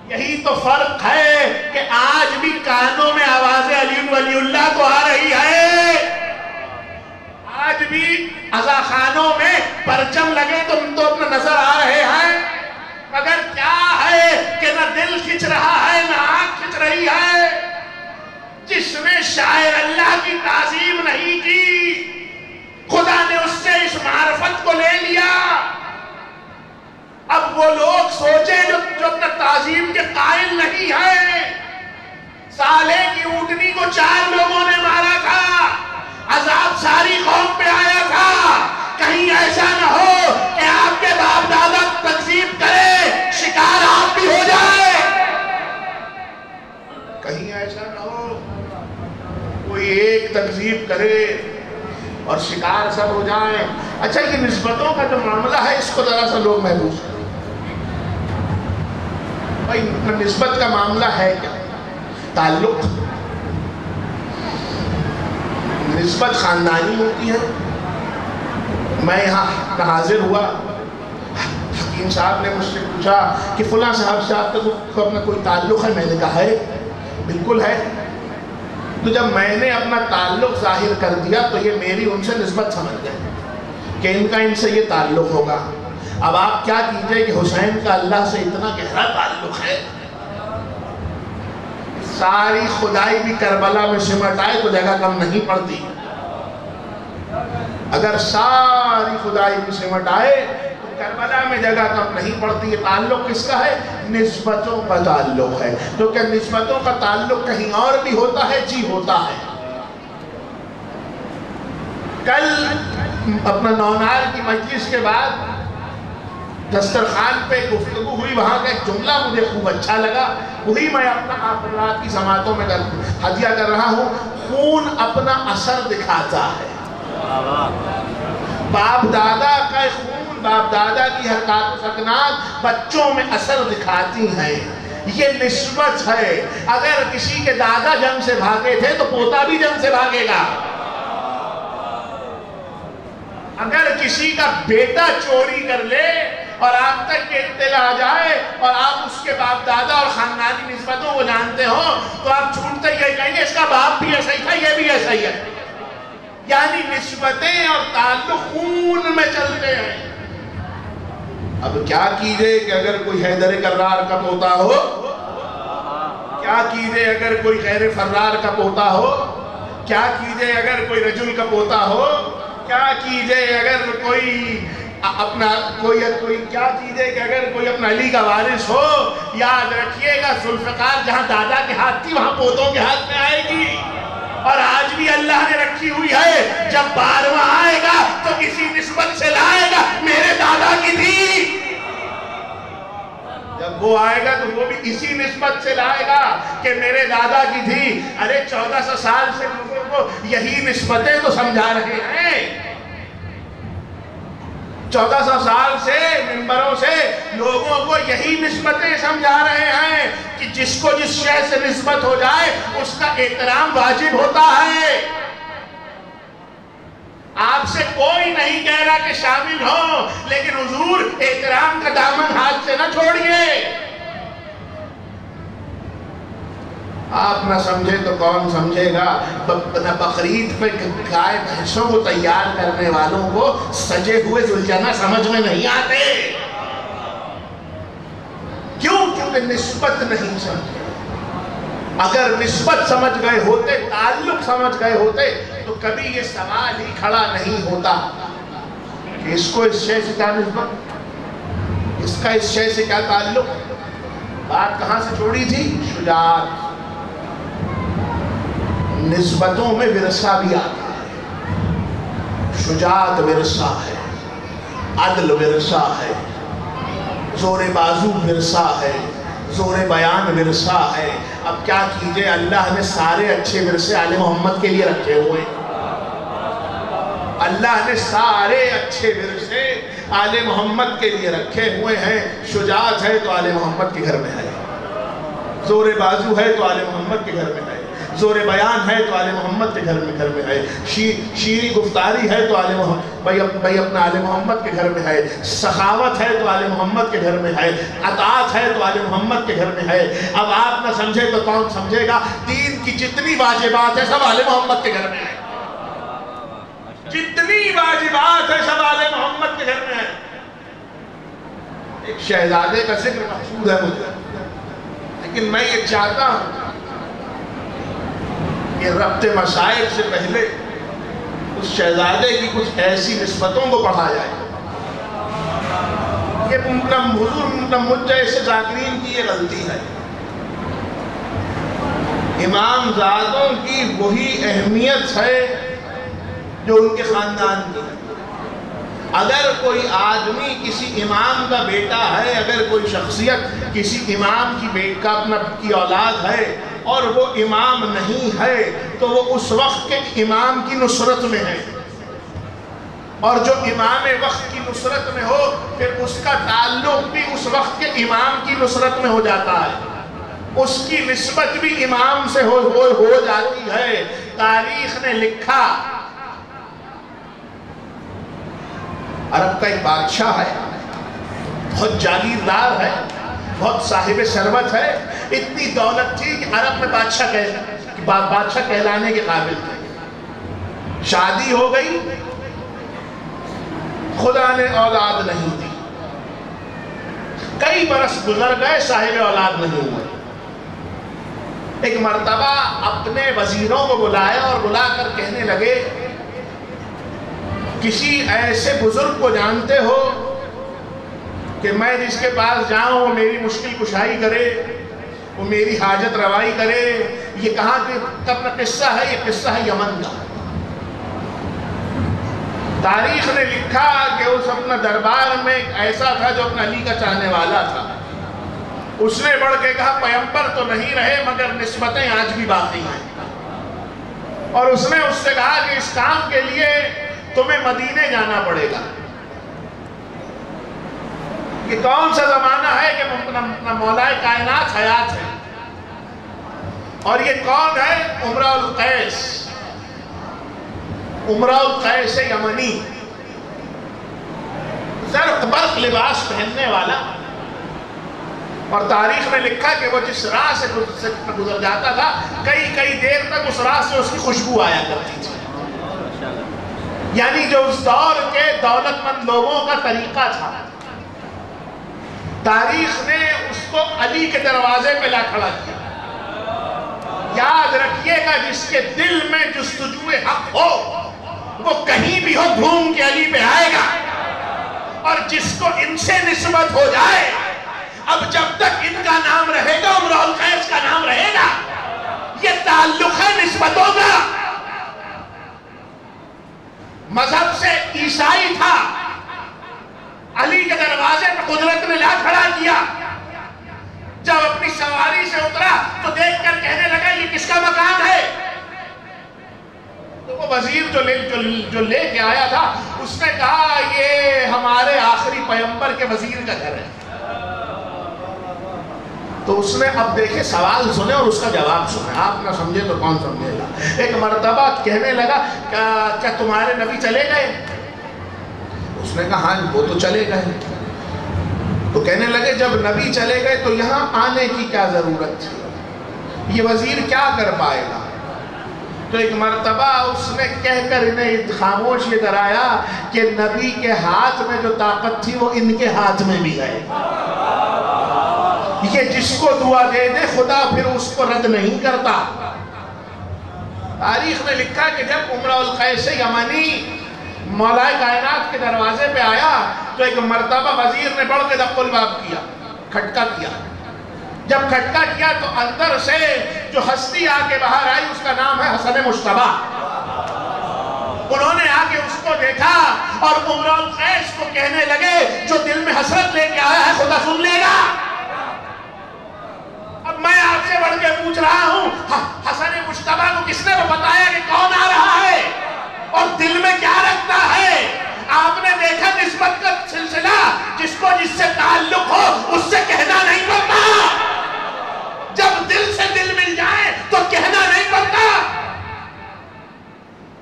Speaker 1: یہی تو فرق ہے کہ آج بھی کانوں میں آواز علی ولی اللہ کو آ رہی ہے، آج بھی عزاخانوں میں پرچم لگے تم تو اپنا نظر آ رہے ہیں، مگر کیا ہے کہ نہ دل کھچ رہا ہے نہ آنکھ کھچ رہی ہے۔ جس نے شاعر اللہ کی تعظیم نہیں کی، خدا نے اس سے اس معرفت کو لے لیا۔ اب وہ لوگ سوچیں جو اپنا تعظیم کے قائل نہیں ہیں۔ صالح کی اونٹنی کو 4 لوگوں نے مارا تھا، عذاب ساری قوم پہ آیا تھا۔ کہیں ایسا نہ ہو کہ آپ کے باپ دادا تکذیب کرے، شکار آپ بھی ہو جائے۔ کہیں ایسا نہ ہو کوئی ایک تکذیب کرے اور شکار سب ہو جائیں۔ اچھا یہ نسبتوں کا جو معاملہ ہے اس کو ذرا سا لوگ محفوظ کریں۔ بھائی نسبت کا معاملہ ہے کیا؟ تعلق. نسبت خاندانی ہوتی ہے. میں یہاں حاضر ہوا، حکیم صاحب نے مجھ سے پوچھا کہ فلاں صاحب سے آپ کو اپنا کوئی تعلق ہے؟ میں نے کہا ہے، بالکل ہے. تو جب میں نے اپنا تعلق ظاہر کر دیا تو یہ میری ان سے نسبت سمجھ گئے کہ ان کا ان سے یہ تعلق ہوگا. اب آپ کیا کیجئے کہ حسین کا اللہ سے اتنا گہرا تعلق ہے، ساری خدائی بھی کربلا میں سمٹ آئے تو جگہ کم نہیں پڑتی. اگر ساری خدائی بھی سمٹ آئے تو کربلا میں جگہ کم نہیں پڑتی. یہ تعلق کس کا ہے؟ نسبتوں کا تعلق ہے. کیونکہ نسبتوں کا تعلق کہیں اور بھی ہوتا ہے. جی ہوتا ہے. کل اپنا نونار کی مجلس کے بعد دسترخوان پہ گفتگو ہوئی، وہاں کا ایک جملہ مجھے خوب اچھا لگا. وہی میں اپنا آخرات کی سماعتوں میں ہدیہ کر رہا ہوں. خون اپنا اثر دکھاتا ہے. باپ دادا کا خون، باپ دادا کی حرکات و سکنات بچوں میں اثر دکھاتی ہیں. یہ نسبت ہے. اگر کسی کے دادا جنگ سے بھاگے تھے تو پوتا بھی جنگ سے بھاگے گا. اگر کسی کا بیٹا چوری کر لے اور آپ تک یہ اطلاع آ جائے اور آپ اس کے باپ دادا اور خاندانی نسبتوں کو جانتے ہو تو آپ چھوٹتے یہ کہیں گے اس کا باپ بھی ایسا ہی تھا، یہ بھی ایسا ہی ہے. یعنی نسبتیں اور تعلق خون میں چلتے ہیں. اب کیا کیجئے کہ اگر کوئی حیدر کرار کا پوتا ہو، کیا کیجئے اگر کوئی غیر فرار کا پوتا ہو، کیا کیجئے اگر کوئی رجل کا پوتا ہو، کیا کیجئے اگر کوئی اپنا کیا کیجئے کہ اگر کوئی اپنا علی کا وارث ہو. یاد رکھیے گا ذوالفقار جہاں دادا کے ہاتھ تھی وہاں پوتوں کے ہاتھ میں آئے گی. اور آج بھی اللہ نے رکھی ہوئی ہے. جب 12واں آئے گا تو کسی نسبت سے لائے گا میرے دادا کی تھی. جب وہ آئے گا تو وہ بھی اسی نسبت سے لائے گا کہ میرے دادا کی تھی. ارے 1400 سال سے لوگوں کو یہی نسبتیں تو سمجھا رہے ہیں. 1400 سال سے منبروں سے لوگوں کو یہی نسبتیں سمجھا رہے ہیں کہ جس کو جس شے سے نسبت ہو جائے اس کا احترام واجب ہوتا ہے. آپ سے کوئی نہیں کہہ رہا کہ شامل ہو، لیکن حضور احترام کا دامن ہاتھ سے نہ چھوڑیے. آپ نہ سمجھے تو کون سمجھے گا؟ بقرعید پہ گائے بھینسوں کو تیار کرنے والوں کو سجے ہوئے ذوالجنہ سمجھ میں نہیں آتے. کیوں؟ کیونکہ نسبت نہیں سمجھے. اگر نسبت سمجھ گئے ہوتے، تعلق سمجھ گئے ہوتے تو کبھی یہ سوال ہی کھڑا نہیں ہوتا کہ اس کو اس شے سے کیا نسبت، اس کا اس شے سے کیا تعلق. بات کہاں سے چھوڑی تھی؟ شجاعت. نسبتوں میں ورثہ بھی آتا ہے. شجاعت ورثہ ہے، عدل ورثہ ہے، زور بازو ورثہ ہے، زور بیان ورثہ ہے. اب کیا کیجئے، اللہ نے سارے اچھے ورثے آل محمد کے لیے رکھے ہوئے. اللہ نے سارے اچھے ورثے آل محمد کے لیے رکھے ہوئے ہیں. شجاعت ہے تو آل محمد کے گھر میں ہے، زور بازو ہے تو آل محمد کے گھر میں ہے، زور بیان ہے تو آل محمد کے گھر میں ہے، شیریں گفتاری ہے تو آل محمد بھائی اپنا آل محمد کے گھر میں ہے، سخاوت ہے تو آل محمد کے گھر میں ہے، اطاعت ہے تو آل محمد کے گھر میں ہے. اب آپ نہ سمجھے تو کون سمجھے گا؟ دین کی جتنی واجبات ہے سب آل محمد کے گھر میں ہے. جتنی واجبات ہے سب آل محمد کے گھر میں ہے. ایک شہزادے کا ذکر محفوظ ہے مجھے، لیکن میں یہ چاہتا ہوں کہ ربط مصائب سے پہلے اس شہزادے کی کچھ ایسی نسبتوں کو پڑھا جائے. یہ حضور مجھ جیسے ذاکرین کی یہ غلطی ہے. امام زادوں کی وہی اہمیت ہے جو ان کے خاندان کی. اگر کوئی آدمی کسی امام کا بیٹا ہے، اگر کوئی شخصیت کسی امام کی اولاد ہے اور وہ امام نہیں ہے تو وہ اس وقت کے امام کی نصرت میں ہے. اور جو امام وقت کی نصرت میں ہو پھر اس کا تعلق بھی اس وقت کے امام کی نصرت میں ہو جاتا ہے، اس کی نسبت بھی امام سے ہو جاتی ہے۔ تاریخ نے لکھا عرب کا ایک بادشاہ ہے، بہت جاگیردار ہے، بہت صاحب ثروت ہے، اتنی دولت تھی کہ عرب میں بادشاہ کہلانے کے قابل تھے۔ شادی ہو گئی، خدا نے اولاد نہیں دی، کئی برس گزر گئے، صاحب اولاد نہیں ہوئے۔ ایک مرتبہ اپنے وزیروں کو بلایا اور بلا کر کہنے لگے کسی ایسے بزرگ کو جانتے ہو کہ میں جس کے پاس جاؤں وہ میری مشکل کشائی کرے، وہ میری حاجت روائی کرے؟ یہ کہاں کا قصہ ہے؟ یہ قصہ ہے یمن کا۔ تاریخ نے لکھا کہ اس اپنا دربار میں ایک ایسا تھا جو اپنا علی کا چاہنے والا تھا، اس نے بڑھ کے کہا پیغمبر تو نہیں رہے مگر نسبتیں آج بھی باقی ہیں، اور اس نے اس سے کہا کہ اس کام کے لیے تمہیں مدینے جانا پڑے گا۔ یہ کون سا زمانہ ہے کہ مولا کائنات حیات ہے، اور یہ کون ہے؟ امرؤ القیس، امرؤ القیس یمنی، زرق برق لباس پہننے والا، اور تاریخ میں لکھا کہ وہ جس راہ سے گزر جاتا تھا کئی دیر تک اس راہ سے اس کی خوشبو آیا کرتی تھی، یعنی جو اس دور کے دولت مند لوگوں کا طریقہ تھا۔ تاریخ نے اس کو علی کے دروازے پہ لا کھڑا کیا۔ یاد رکھیے گا جس کے دل میں جستجو حق ہو وہ کہیں بھی ہو گھوم کے علی پہ آئے گا، اور جس کو ان سے نسبت ہو جائے، اب جب تک ان کا نام رہے گا امرؤ القیس کا نام رہے گا، یہ تعلق ہے نسبتوں کا۔ مذہب سے عیسائی تھا، علی کے دروازے پہ قدرت نے لا کھڑا کیا، جب اپنی سواری سے اترا تو دیکھ کر کہنے لگا یہ کس کا مکان ہے؟ تو وہ وزیر جو لے کے آیا تھا اس نے کہا یہ ہمارے آخری پیغمبر کے وزیر کا گھر ہے۔ تو اس نے اب دیکھے سوال سنے اور اس کا جواب سنے، آپ نہ سمجھے تو کون سمجھے گا۔ ایک مرتبہ کہنے لگا کیا تمہارے نبی چلے گئے؟ اس نے کہا ہاں وہ تو چلے گئے۔ تو کہنے لگے جب نبی چلے گئے تو یہاں آنے کی کیا ضرورت تھی، یہ وزیر کیا کر پائے گا؟ تو ایک مرتبہ اس نے کہہ کر انہیں خاموش یہ کرایا کہ نبی کے ہاتھ میں جو طاقت تھی وہ ان کے ہاتھ میں بھی ہے، یہ جس کو دعا دے دے خدا پھر اس کو رد نہیں کرتا۔ تاریخ نے لکھا کہ جب امرؤ القیس یمنی مولا کائنات کے دروازے پہ آیا تو ایک مرتبہ وزیر نے بڑھ کے دق الباب کیا، کھٹکا کیا۔ جب کھٹکا کیا تو اندر سے جو ہستی آ کے باہر آئی اس کا نام ہے حسن مجتبیٰ۔ انہوں نے آ کے اس کو دیکھا اور امرؤ القیس کو کہنے لگے جو دل میں حسرت لے کے آیا ہے خدا سن لے گا۔ اب میں آپ سے بڑھ کے پوچھ رہا ہوں حسن مجتبیٰ کو کس نے وہ بتایا کہ کون آ رہا ہے اور دل میں کیا رکھتا ہے؟ آپ نے دیکھا نسبت کا سلسلہ جس کو جس سے تعلق ہو اس سے کہنا نہیں پڑتا، جب دل سے دل مل جائے تو کہنا نہیں پڑتا۔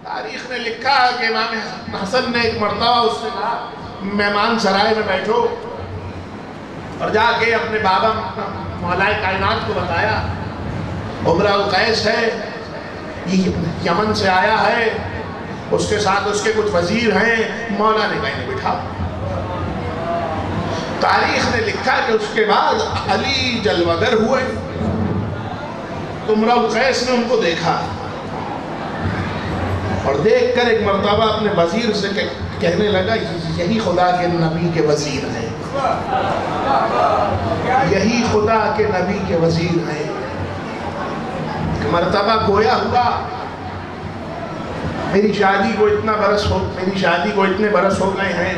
Speaker 1: تاریخ نے لکھا کہ امام حسن نے ایک مرتبہ اس سے کہا مہمان سرائے میں بیٹھو، اور جا کے اپنے بابا مولا کائنات کو بتایا امرؤ القیس ہے، یہ یمن سے آیا ہے، اس کے ساتھ اس کے کچھ وزیر ہیں، مولا نے کہیں بٹھا۔ تاریخ نے لکھا کہ اس کے بعد علی جلوگر ہوئے تو امرؤ القیس نے ان کو دیکھا اور دیکھ کر ایک مرتبہ اپنے وزیر سے کہنے لگا یہی خدا کے نبی کے وزیر ہیں، یہی خدا کے نبی کے وزیر ہیں۔ ایک مرتبہ گویا ہوا میری شادی کو اتنے برس ہو گئے ہیں،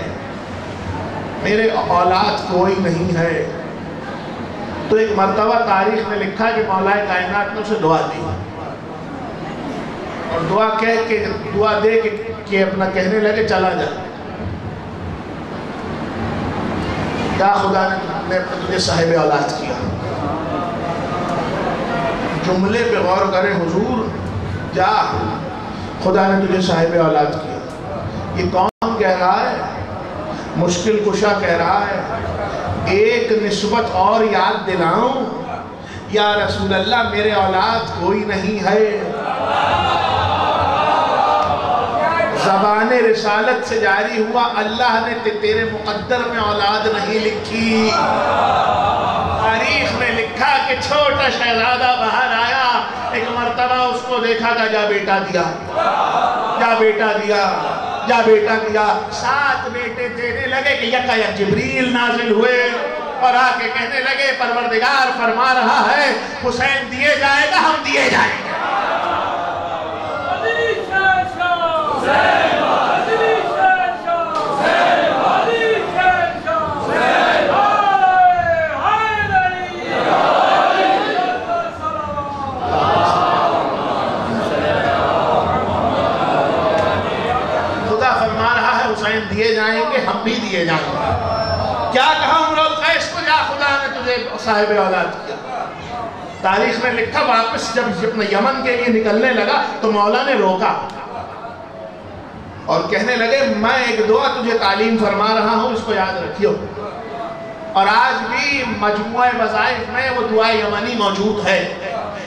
Speaker 1: میرے اولاد کوئی نہیں ہے۔ تو ایک مرتبہ تاریخ نے لکھا کہ مولا کائنات نے اسے دعا دی اور دعا دے کہ اپنا کہنے لگے چلا جا۔ کیا خدا نے تجھے صاحب اولاد کیا. جملے پہ غور کریں حضور, کیا خدا نے تجھے صاحب اولاد کیا. یہ کون کہہ رہا ہے؟ مشکل کشا کہہ رہا ہے. ایک نسبت اور یاد دلاؤں, یا رسول اللہ میرے اولاد کوئی نہیں ہے. زبان رسالت سے جاری ہوا, اللہ نے تیرے مقدر میں اولاد نہیں لکھی. تاریخ میں لکھا کہ چھوٹا شہزادہ باہر آیا, ایک مرتبہ اس کو دیکھا تھا, جا بیٹا دیا, جا بیٹا دیا, جا بیٹا دیا. 7 بیٹے دینے لگے کہ یکا یک جبریل نازل ہوئے اور آ کے کہنے لگے پروردگار فرما رہا ہے حسین دیے جائے گا, ہم دیے جائیں گے. دیے جائیں گے, ہم بھی دیے جائیں گے. کیا کہا عمر القیس کو, جا خدا نے تجھے صاحب اولاد کیا. تاریخ میں لکھا واپس جب اپنے یمن کے لیے نکلنے لگا تو مولا نے روکا اور کہنے لگے میں ایک دعا تجھے تعلیم فرما رہا ہوں, اس کو یاد رکھیو. اور آج بھی مجموعہ وظائف میں وہ دعا یمنی موجود ہے.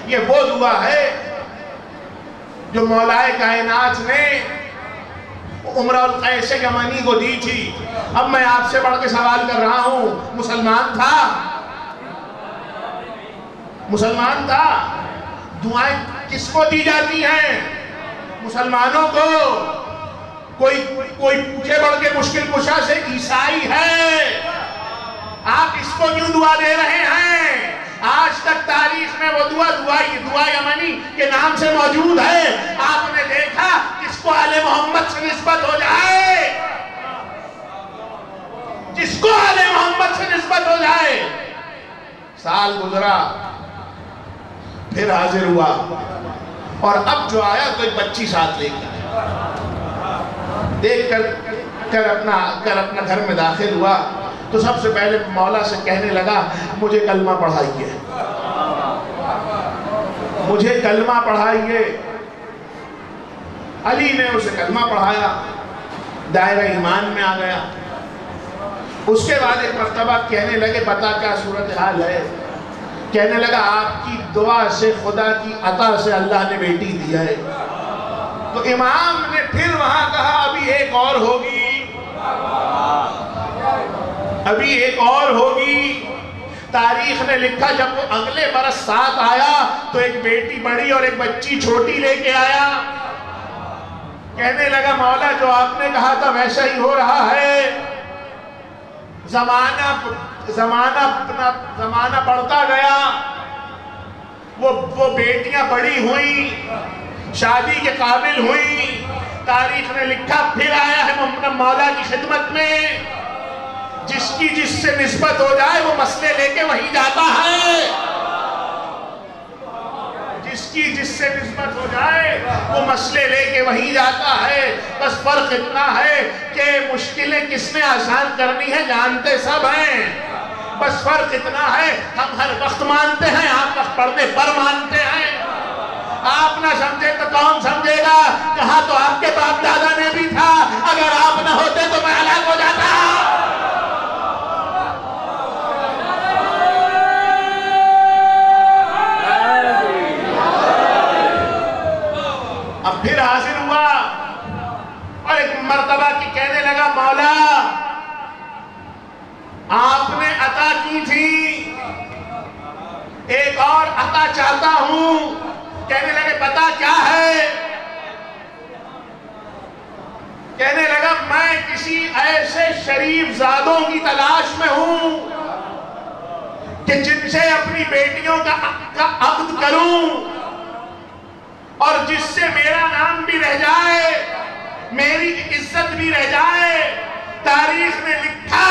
Speaker 1: یہ وہ دعا ہے جو مولا کائنات نے عمر القیس یمنی کو دی تھی. اب میں آپ سے بڑھ کے سوال کر رہا ہوں, مسلمان تھا, مسلمان تھا. دعائیں کس کو دی جاتی ہیں؟ مسلمانوں کو. کوئی پوچھے بڑھ کے مشکل کشا سے عیسائی ہے, آپ اس کو کیوں دعا دے رہے ہیں؟ آج تک تاریخ میں وہ دعا یمنی کے نام سے موجود ہے. آپ نے دیکھا جس کو آل محمد سے نسبت ہو جائے, جس کو آل محمد سے نسبت ہو جائے, سال گزرا پھر حاضر ہوا اور اب جو آیا تو ایک بچی ساتھ لے کے دیکھ کر اپنا گھر میں داخل ہوا تو سب سے پہلے مولا سے کہنے لگا مجھے کلمہ پڑھائیے, مجھے کلمہ پڑھائیے. علی نے اسے کلمہ پڑھایا, دائرہ ایمان میں آ گیا. اس کے بعد ایک مرتبہ کہنے لگے بتا کیا صورتحال ہے. کہنے لگا آپ کی دعا سے, خدا کی عطا سے اللہ نے بیٹی دیا ہے. تو امام نے پھر وہاں کہا ابھی ایک اور ہوگی, ابھی ایک اور ہوگی. تاریخ نے لکھا جب وہ اگلے برس ساتھ آیا تو ایک بیٹی بڑی اور ایک بچی چھوٹی لے کے آیا. کہنے لگا مولا جو آپ نے کہا تھا ویسا ہی ہو رہا ہے. زمانہ بڑھتا گیا, وہ بیٹیاں بڑی ہوئیں, شادی کے قابل ہوئیں. تاریخ نے لکھا پھر آیا ہے مولا کی خدمت میں, جس کی جس سے نسبت ہو جائے وہ مسئلے لے کے وہیں جاتا ہے. جس کی جس سے نسبت ہو جائے وہ مسئلے لے کے وہیں جاتا ہے. بس فرق اتنا ہے کہ مشکلیں کس نے آسان کرنی ہے جانتے سب ہیں. بس فرق اتنا ہے ہم ہر وقت مانتے ہیں, آپ وقت پڑھنے پر مانتے ہیں. آپ نہ سمجھے تو کون سمجھے گا؟ کہا تو آپ کے باپ دادا نے بھی تھا, اگر آپ نہ ہوتے تو میں ہلاک ہو جاتا. اب پھر حاضر ہوا اور ایک مرتبہ کی کہنے لگا مولا آپ نے عطا کی تھی, ایک اور عطا چاہتا ہوں. کہنے لگے پتا کیا ہے؟ کہنے لگا میں کسی ایسے شریف زادوں کی تلاش میں ہوں کہ جن سے اپنی بیٹیوں کا عقد کروں اور جس سے میرا نام بھی رہ جائے, میری عزت بھی رہ جائے. تاریخ نے لکھا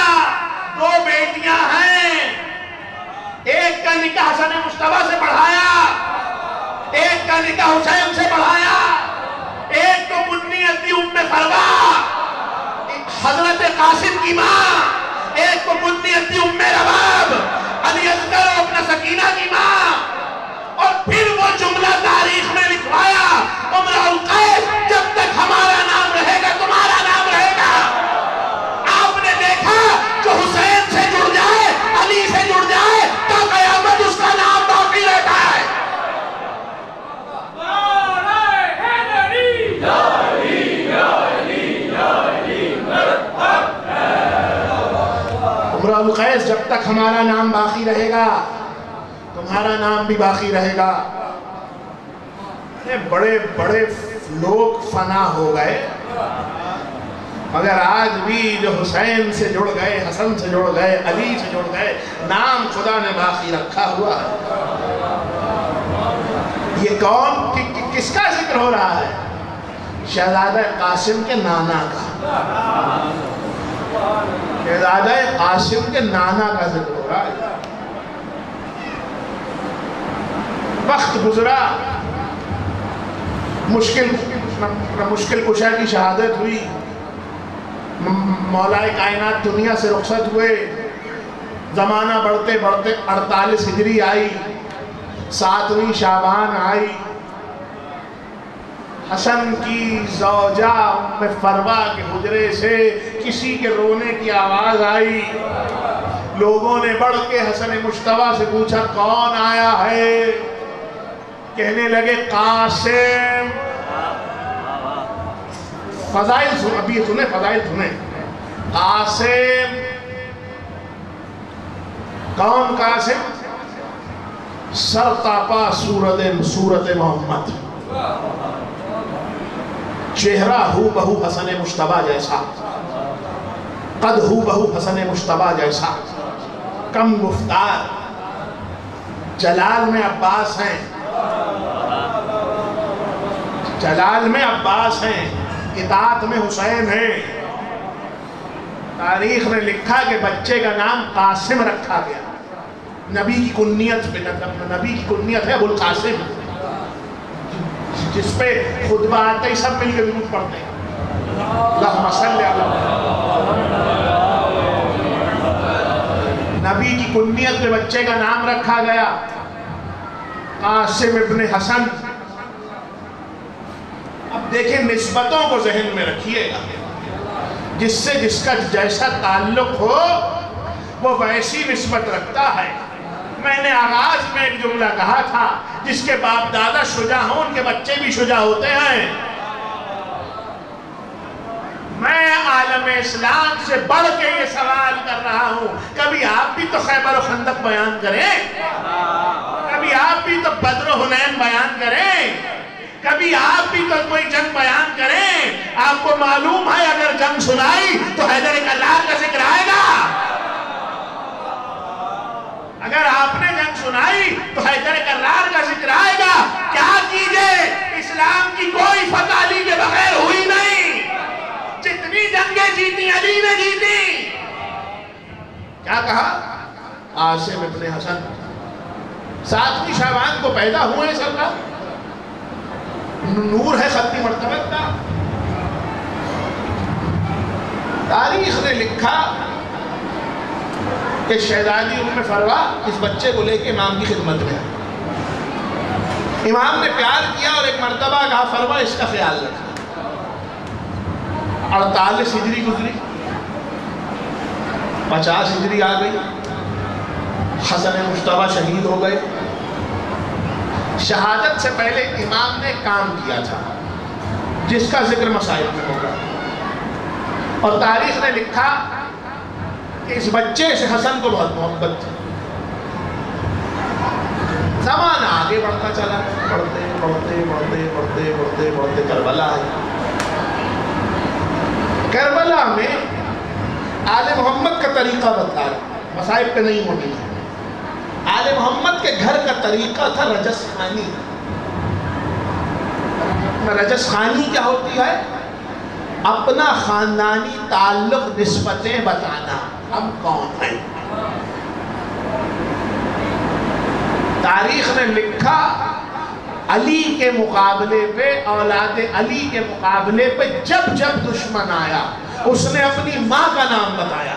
Speaker 1: 2 بیٹیاں ہیں, ایک کا نکاح حسن مصطفیٰ سے پڑھایا, ایک کا نکاح حسین سے پڑھایا, ایک کو منی ام فروا حضرت قاسم کی ماں, ایک کو کنیت تھی ام رباب، علی اصغر اپنا سکینہ کی ماں، اور پھر وہ جملہ تاریخ میں لکھوایا، امرؤ القیس جب تک ہمارا نام رہے گا تمہارا نام رہے گا۔ آپ نے دیکھا جو حسین سے جڑ جائے، علی سے جڑ جائے، تو قیامت اس کا نام باقی رہتا ہے۔ امرؤ القیس جب تک ہمارا نام باقی رہے گا تمہارا نام بھی باقی رہے گا۔ بڑے بڑے لوگ فنا ہو گئے، مگر آج بھی جو حسین سے جڑ گئے، حسن سے جڑ گئے، علی سے جڑ گئے، نام خدا نے باقی رکھا ہوا ہے۔ یہ کون کس کا ذکر ہو رہا ہے؟ شہزادہ قاسم کے نانا کا، شہزادہ قاسم کے نانا کا ذکر ہو رہا ہے۔ وقت گزرا، مشکل کشا کی شہادت ہوئی، مولا کائنات دنیا سے رخصت ہوئے، زمانہ بڑھتے بڑھتے 48 ہجری آئی، 7ویں شعبان آئی، حسن کی زوجہ ام فروا کے حجرے سے کسی کے رونے کی آواز آئی۔ لوگوں نے بڑھ کے حسن مجتبیٰ سے پوچھا کون آیا ہے؟ کہنے لگے قاسم۔ فضائل سن، ابھی سنیں فضائل سنیں۔ قاسم، کون قاسم؟ سرتاپا صورت محمد، چہرہ ہو بہو حسن مجتبیٰ جیسا، قد ہو بہو حسن مجتبیٰ جیسا، کم گفتار، جلال میں عباس ہیں، جلال میں عباس ہیں، اطاعت میں حسین ہیں۔ تاریخ نے لکھا کہ بچے کا نام قاسم رکھا گیا، نبی کی کنیت ہے ابو القاسم، جس پہ خطبہ آتے ہی سب مل کے درود پڑھتے ہیں، اللہم صلی علی نبی کی کنیت پہ بچے کا نام رکھا گیا قاسم ابن حسن۔ اب دیکھیں نسبتوں کو ذہن میں رکھیے گا، جس سے جس کا جیسا تعلق ہو وہ ویسی نسبت رکھتا ہے۔ میں نے آغاز میں ایک جملہ کہا تھا، جس کے باپ دادا شجاع ہوں ان کے بچے بھی شجاع ہوتے ہیں۔ میں عالم اسلام سے بڑھ کے یہ سوال کر رہا ہوں، کبھی آپ بھی تو خیبر و خندق بیان کریں، کبھی آپ بھی تو بدر و حنین بیان کریں، کبھی آپ بھی تو کوئی جنگ بیان کریں۔ آپ کو معلوم ہے اگر جنگ سنائی تو حیدر کرار کا ذکر آئے گا، اگر آپ نے جنگ سنائی تو حیدر کرار کا ذکر آئے گا۔ کیا کیجئے، اسلام کی کوئی فتح علی کے بغیر ہوئی نہیں، جتنی جنگیں جیتی علی نے جیتی۔ کیا کہا؟ قاسم ابن حسن 7ویں شعبان کو پیدا ہوئے، سرکار نور ہے خطی مرتبت کا۔ تاریخ نے لکھا کہ شہزادی ام فروا اس بچے کو لے کے امام کی خدمت میں، امام نے پیار کیا اور ایک مرتبہ کہا فروا اس کا خیال رکھنا۔ 48 ہجری گزری، 50 ہجری آ گئی، حسن مجتبیٰ شہید ہو گئے۔ شہادت سے پہلے امام نے کام کیا تھا جس کا ذکر مصائب میں ہوگا، اور تاریخ نے لکھا کہ اس بچے سے حسن کو بہت محبت تھی۔ زمانہ آگے بڑھتا چلا، بڑھتے کربلا آئی۔ کربلا میں آل محمد کا طریقہ بتا رہا، مصائب پہ نہیں ہونے لگا۔ آل محمد کے گھر کا طریقہ تھا رجس خانی۔ رجس خانی کیا ہوتی ہے؟ اپنا خاندانی تعلق نسبتیں بتانا، ہم کون ہیں۔ تاریخ نے لکھا علی کے مقابلے پہ، اولاد علی کے مقابلے پہ جب دشمن آیا اس نے اپنی ماں کا نام بتایا۔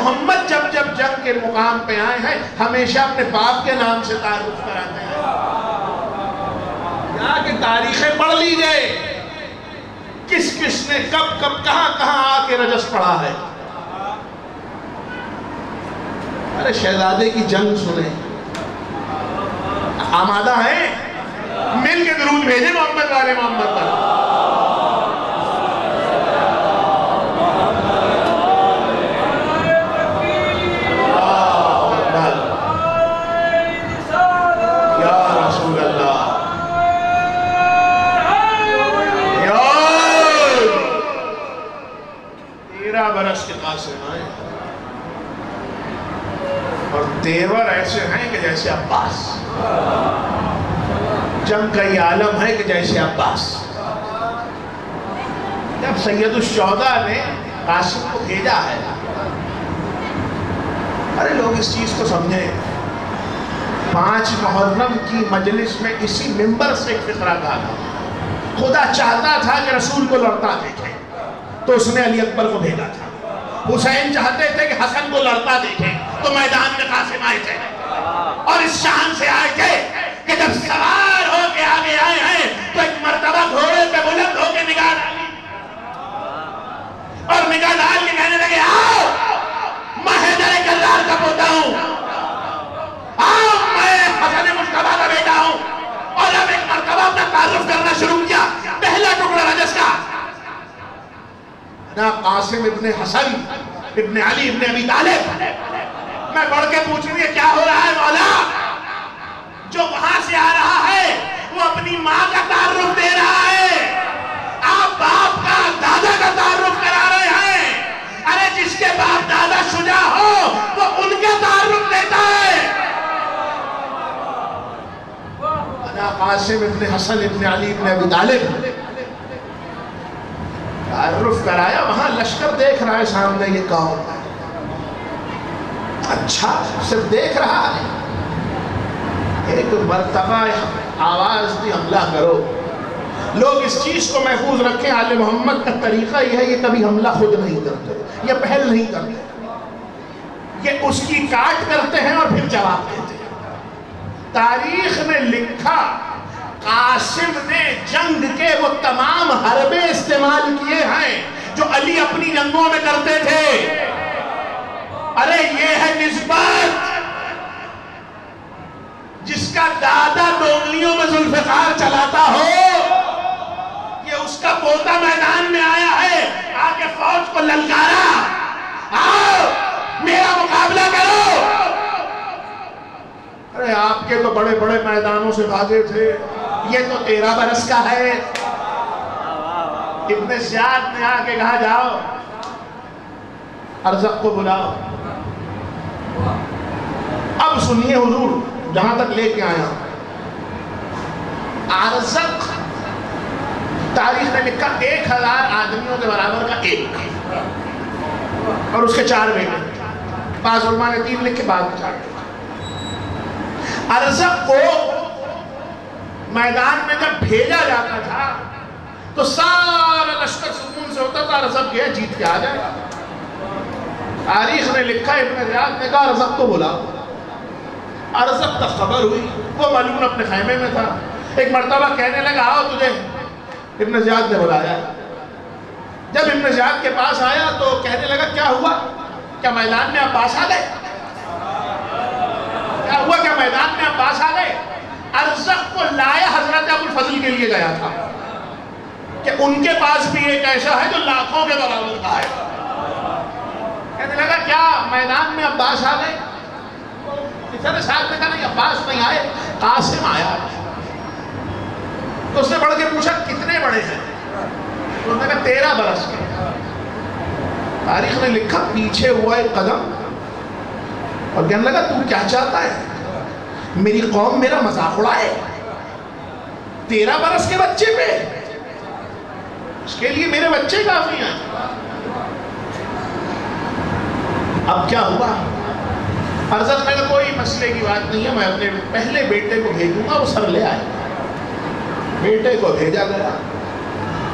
Speaker 1: محمد جب جب جنگ کے مقام پہ آئے ہیں ہمیشہ اپنے باپ کے نام سے تعارف کراتے ہیں. یہاں کی تاریخیں پڑھ لیجئے کس کس نے کب کب کہاں کہاں آ کے رجس پڑھا ہے. ارے شہزادے کی جنگ سنیں. آمادہ ہیں؟ مل کے درود بھیجیں محمد والے محمد پر. برس کے قاسم آئے اور تیور ایسے ہیں کہ جیسے عباس. جنگ کا یہ عالم ہے کہ جیسے عباس. جب سید الشہداء نے قاسم کو بھیجا ہے, ارے لوگ اس چیز کو سمجھیں, 5 محرم کی مجلس میں اسی منبر سے ایک فقرہ کہا تھا, خدا چاہتا تھا کہ رسول کو لڑتا دیکھیں تو اس نے علی اکبر کو بھیجا تھا. حسین چاہتے تھے کہ حسن کو لڑتا دیکھیں تو میدان میں قاسم آئے تھے, اور اس شان سے آئے تھے کہ جب سوار ہو کے آگے آئے ہیں تو ایک مرتبہ گھوڑے پہ بلند ہو کے نگاہ ڈالی اور نگاہ ڈال کے کہنے لگے آؤ میں حیدر کرار کا پوتا ہوں, آؤ میں حسن مجتبیٰ کا بیٹا ہوں. اور اب ایک مرتبہ اپنا تعارف کرنا شروع کیا. پہلا ٹکڑا رجس کا قاسم ابن حسن ابن علی ابن ابی طالب. میں بڑھ کے پوچھوں یہ کیا ہو رہا ہے مولا؟ جو وہاں سے آ رہا ہے وہ اپنی ماں کا تعارف دے رہا ہے, آپ باپ کا دادا کا تعارف کرا رہے ہیں. ارے جس کے باپ دادا شجاع ہو وہ ان کا تعارف دیتا ہے. قاسم ابن حسن ابن علی ابن ابی طالب تعارف کرایا. وہاں لشکر دیکھ رہا ہے سامنے یہ کون ہے. اچھا صرف دیکھ رہا ہے. ایک مرتبہ آواز دی حملہ کرو. لوگ اس چیز کو محفوظ رکھیں, آل محمد کا طریقہ یہ ہے یہ کبھی حملہ خود نہیں کرتے, یہ پہل نہیں کرتے, یہ اس کی کاٹ کرتے ہیں اور پھر جواب دیتے ہیں. تاریخ نے لکھا قاسم نے جنگ کے وہ تمام حربے استعمال کیے ہیں جو علی اپنی جنگوں میں کرتے تھے. ارے یہ ہے نسبت. جس کا دادا ڈوگلیوں میں ذوالفقار چلاتا ہو, یہ اس کا پوتا میدان میں آیا ہے, آگے فوج کو للکارا, آؤ میرا مقابلہ کرو. ارے آپ کے تو بڑے بڑے میدانوں سے بھاگے تھے, یہ تو 13 برس کا ہے. ابن زیاد نے آ کے کہا جاؤ ارزق کو بلاؤ. اب سنیے حضور جہاں تک لے کے آیا. ارزق تاریخ نے لکھا 1000 آدمیوں کے برابر کا ایک, اور اس کے 4 بیٹے. بعض علماء نے 3 لکھے, بعض 4. ارزق کو میدان میں جب بھیجا جاتا تھا تو سارا لشکر سکون سے ہوتا تھا, ارزق گیا جیت کے آ جائے گا. تاریخ نے لکھا ابن زیاد نے کہا ارزق کو بلاؤ. ارزق تک خبر ہوئی, وہ ملعون اپنے خیمے میں تھا. ایک مرتبہ کہنے لگا آؤ تجھے ابن زیاد نے بلایا. جب ابن زیاد کے پاس آیا تو کہنے لگا کیا ہوا, کیا میدان میں عباس آ گئے, کیا ہوا, کیا میدان میں عباس آ گئے. ارزق کو لایا حضرت ابو الفضل کے لیے گیا تھا کہ ان کے پاس بھی ایک ایسا ہے جو لاکھوں کے برابر کا ہے. کہنے لگا کیا میدان میں عباس آ گئے. کسی نے ساتھ میں کہا نہیں عباس نہیں آئے, قاسم آیا. تو اس نے بڑھ کے پوچھا کتنے بڑے ہیں, تو انہوں نے کہا 13 برس کے. تاریخ نے لکھا پیچھے ہوا ایک قدم اور کہنے لگا تو کیا چاہتا ہے, میری قوم میرا مذاق اڑائے 13 برس کے بچے پہ, اس کے لیے میرے بچے کافی ہیں. اب کیا ہوا, ارزق نے کہا کوئی مسئلے کی بات نہیں ہے, میں اپنے پہلے بیٹے کو بھیجوں گا, وہ سر لے آئے. بیٹے کو بھیجا گیا.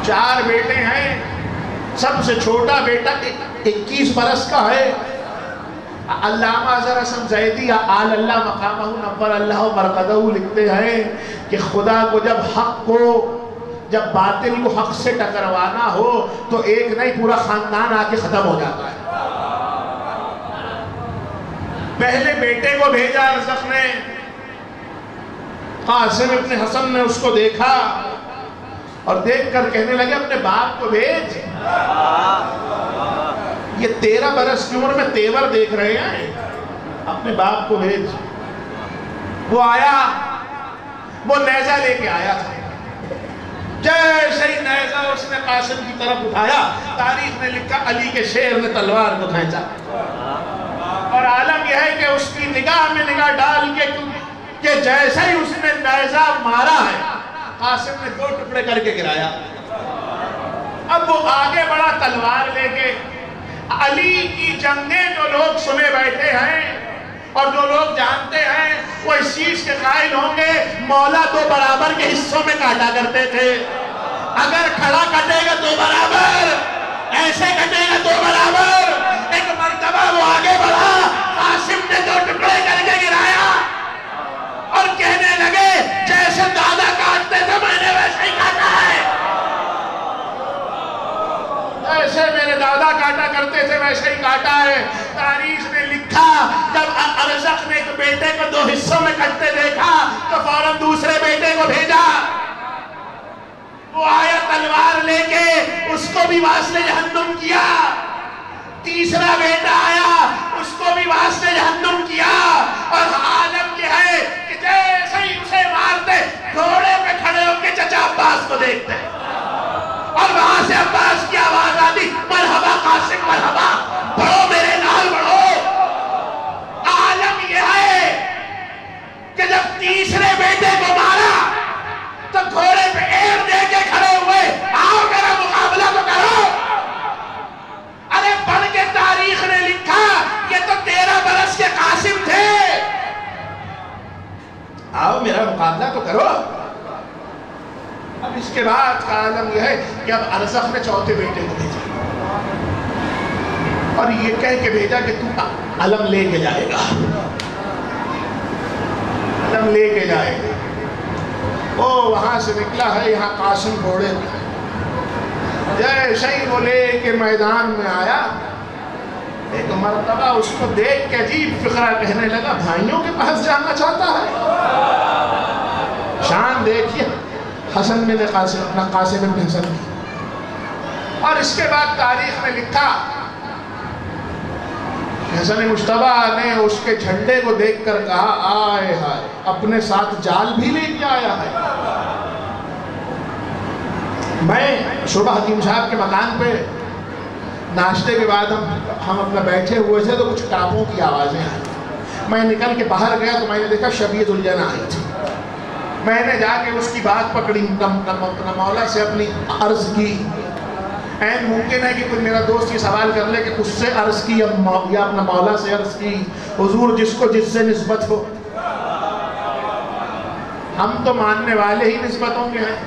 Speaker 1: 4 بیٹے ہیں, سب سے چھوٹا بیٹا 21 برس کا ہے, علامہ اظہر حسن زیدی آل اللہ مقامہ نور اللہ مرقدہ لکھتے ہیں کہ خدا کو جب باطل کو حق سے ٹکروانا ہو تو ایک نہیں پورا خاندان آ کے ختم ہو جاتا ہے. پہلے بیٹے کو بھیجا ارزق نے، قاسم ابن حسن نے اس کو دیکھا اور دیکھ کر کہنے لگے اپنے باپ کو بھیج. یہ 13 برس کی عمر میں تیور دیکھ رہے ہیں، اپنے باپ کو بھیج. وہ آیا، وہ نیزہ لے کے آیا تھا. جیسے ہی نیزہ اس نے قاسم کی طرف اٹھایا، تاریخ نے لکھا علی کے شیر نے تلوار کو کھینچا. اور عالم یہ ہے کہ اس کی نگاہ میں نگاہ ڈال کے کہ جیسے ہی اس نے نیزہ مارا ہے، قاسم نے 2 ٹکڑے کر کے گرایا. اب وہ آگے بڑا تلوار لے کے. علی کی جنگیں جو لوگ سنے بیٹھے ہیں اور جو لوگ جانتے ہیں وہ اس چیز کے قائل ہوں گے مولا 2 برابر کے حصوں میں کاٹا کرتے تھے. اگر کھڑا کٹے گا 2 برابر، ایسے کٹے گا 2 برابر. ایک مرتبہ وہ آگے بڑھا، قاسم نے 2 ٹکڑے کر کے گرایا اور کہنے لگے جیسے دادا کاٹتے تھے میں نے ویسے ہی کاٹا ہے. ایسے میرے دادا کاٹا کرتے تھے ویسے ہی کاٹا ہے. تاریخ نے لکھا جب ارزق نے ایک بیٹے کو 2 حصوں میں کٹتے دیکھا تو فوراً دوسرے بیٹے کو بھیجا. وہ آیا تلوار لے کے، اس کو بھی واسطے جہنم کیا. تیسرا بیٹا آیا، اس کو بھی واسطے جہنم کیا. اور عالم یہ ہے کہ جیسے ہی اسے مارتے گھوڑے پہ کھڑے ہو کے چچا عباس کو دیکھتے اور وہاں سے عباس کی آواز آتی مرحبا قاسم مرحبا، بڑھو میرے نال بڑھو. عالم یہ ہے کہ جب تیسرے بیٹے کو مارا تو گھوڑے پہ ایر دے کے کھڑے ہوئے، آؤ میرا مقابلہ تو کرو. ارے پڑھ کے تاریخ نے لکھا یہ تو 13 برس کے قاسم تھے، آؤ میرا مقابلہ تو کرو. اب اس کے بعد کا عالم یہ ہے کہ اب ارزق نے 4تھے بیٹے کو بھیجا اور یہ کہہ کے بھیجا کہ تو علم لے کے جائے گا، علم لے کے جائے گا. وہ وہاں سے نکلا ہے، یہاں قاسم گھوڑے پہ. جیسے ہی وہ لے کے میدان میں آیا، ایک مرتبہ اس کو دیکھ کے عجیب فقرہ کہنے لگا بھائیوں کے پاس جانا چاہتا ہے. شان دیکھیے حسن بن قاسم بن حسن کی. اور اس کے بعد تاریخ میں لکھا حسن مجتبی نے اس کے جھنڈے کو دیکھ کر کہا آئے ہائے اپنے ساتھ جال بھی لے کے آیا ہے. میں شعبہ حکیم صاحب کے مکان پہ ناشتے کے بعد ہم اپنا بیٹھے ہوئے تھے تو کچھ ٹاپوں کی آوازیں آئیں. میں نکل کے باہر گیا تو میں نے دیکھا شبیہ ذوالجناح آئی تھی. میں نے جا کے اس کی بات پکڑی، مولا سے اپنی عرض کی. این ممکن ہے کہ کوئی میرا دوست یہ سوال کر لے کہ اس سے عرض کی یا اپنا مولا سے عرض کی. حضور جس کو جس سے نسبت ہو، ہم تو ماننے والے ہی نسبتوں کے ہیں.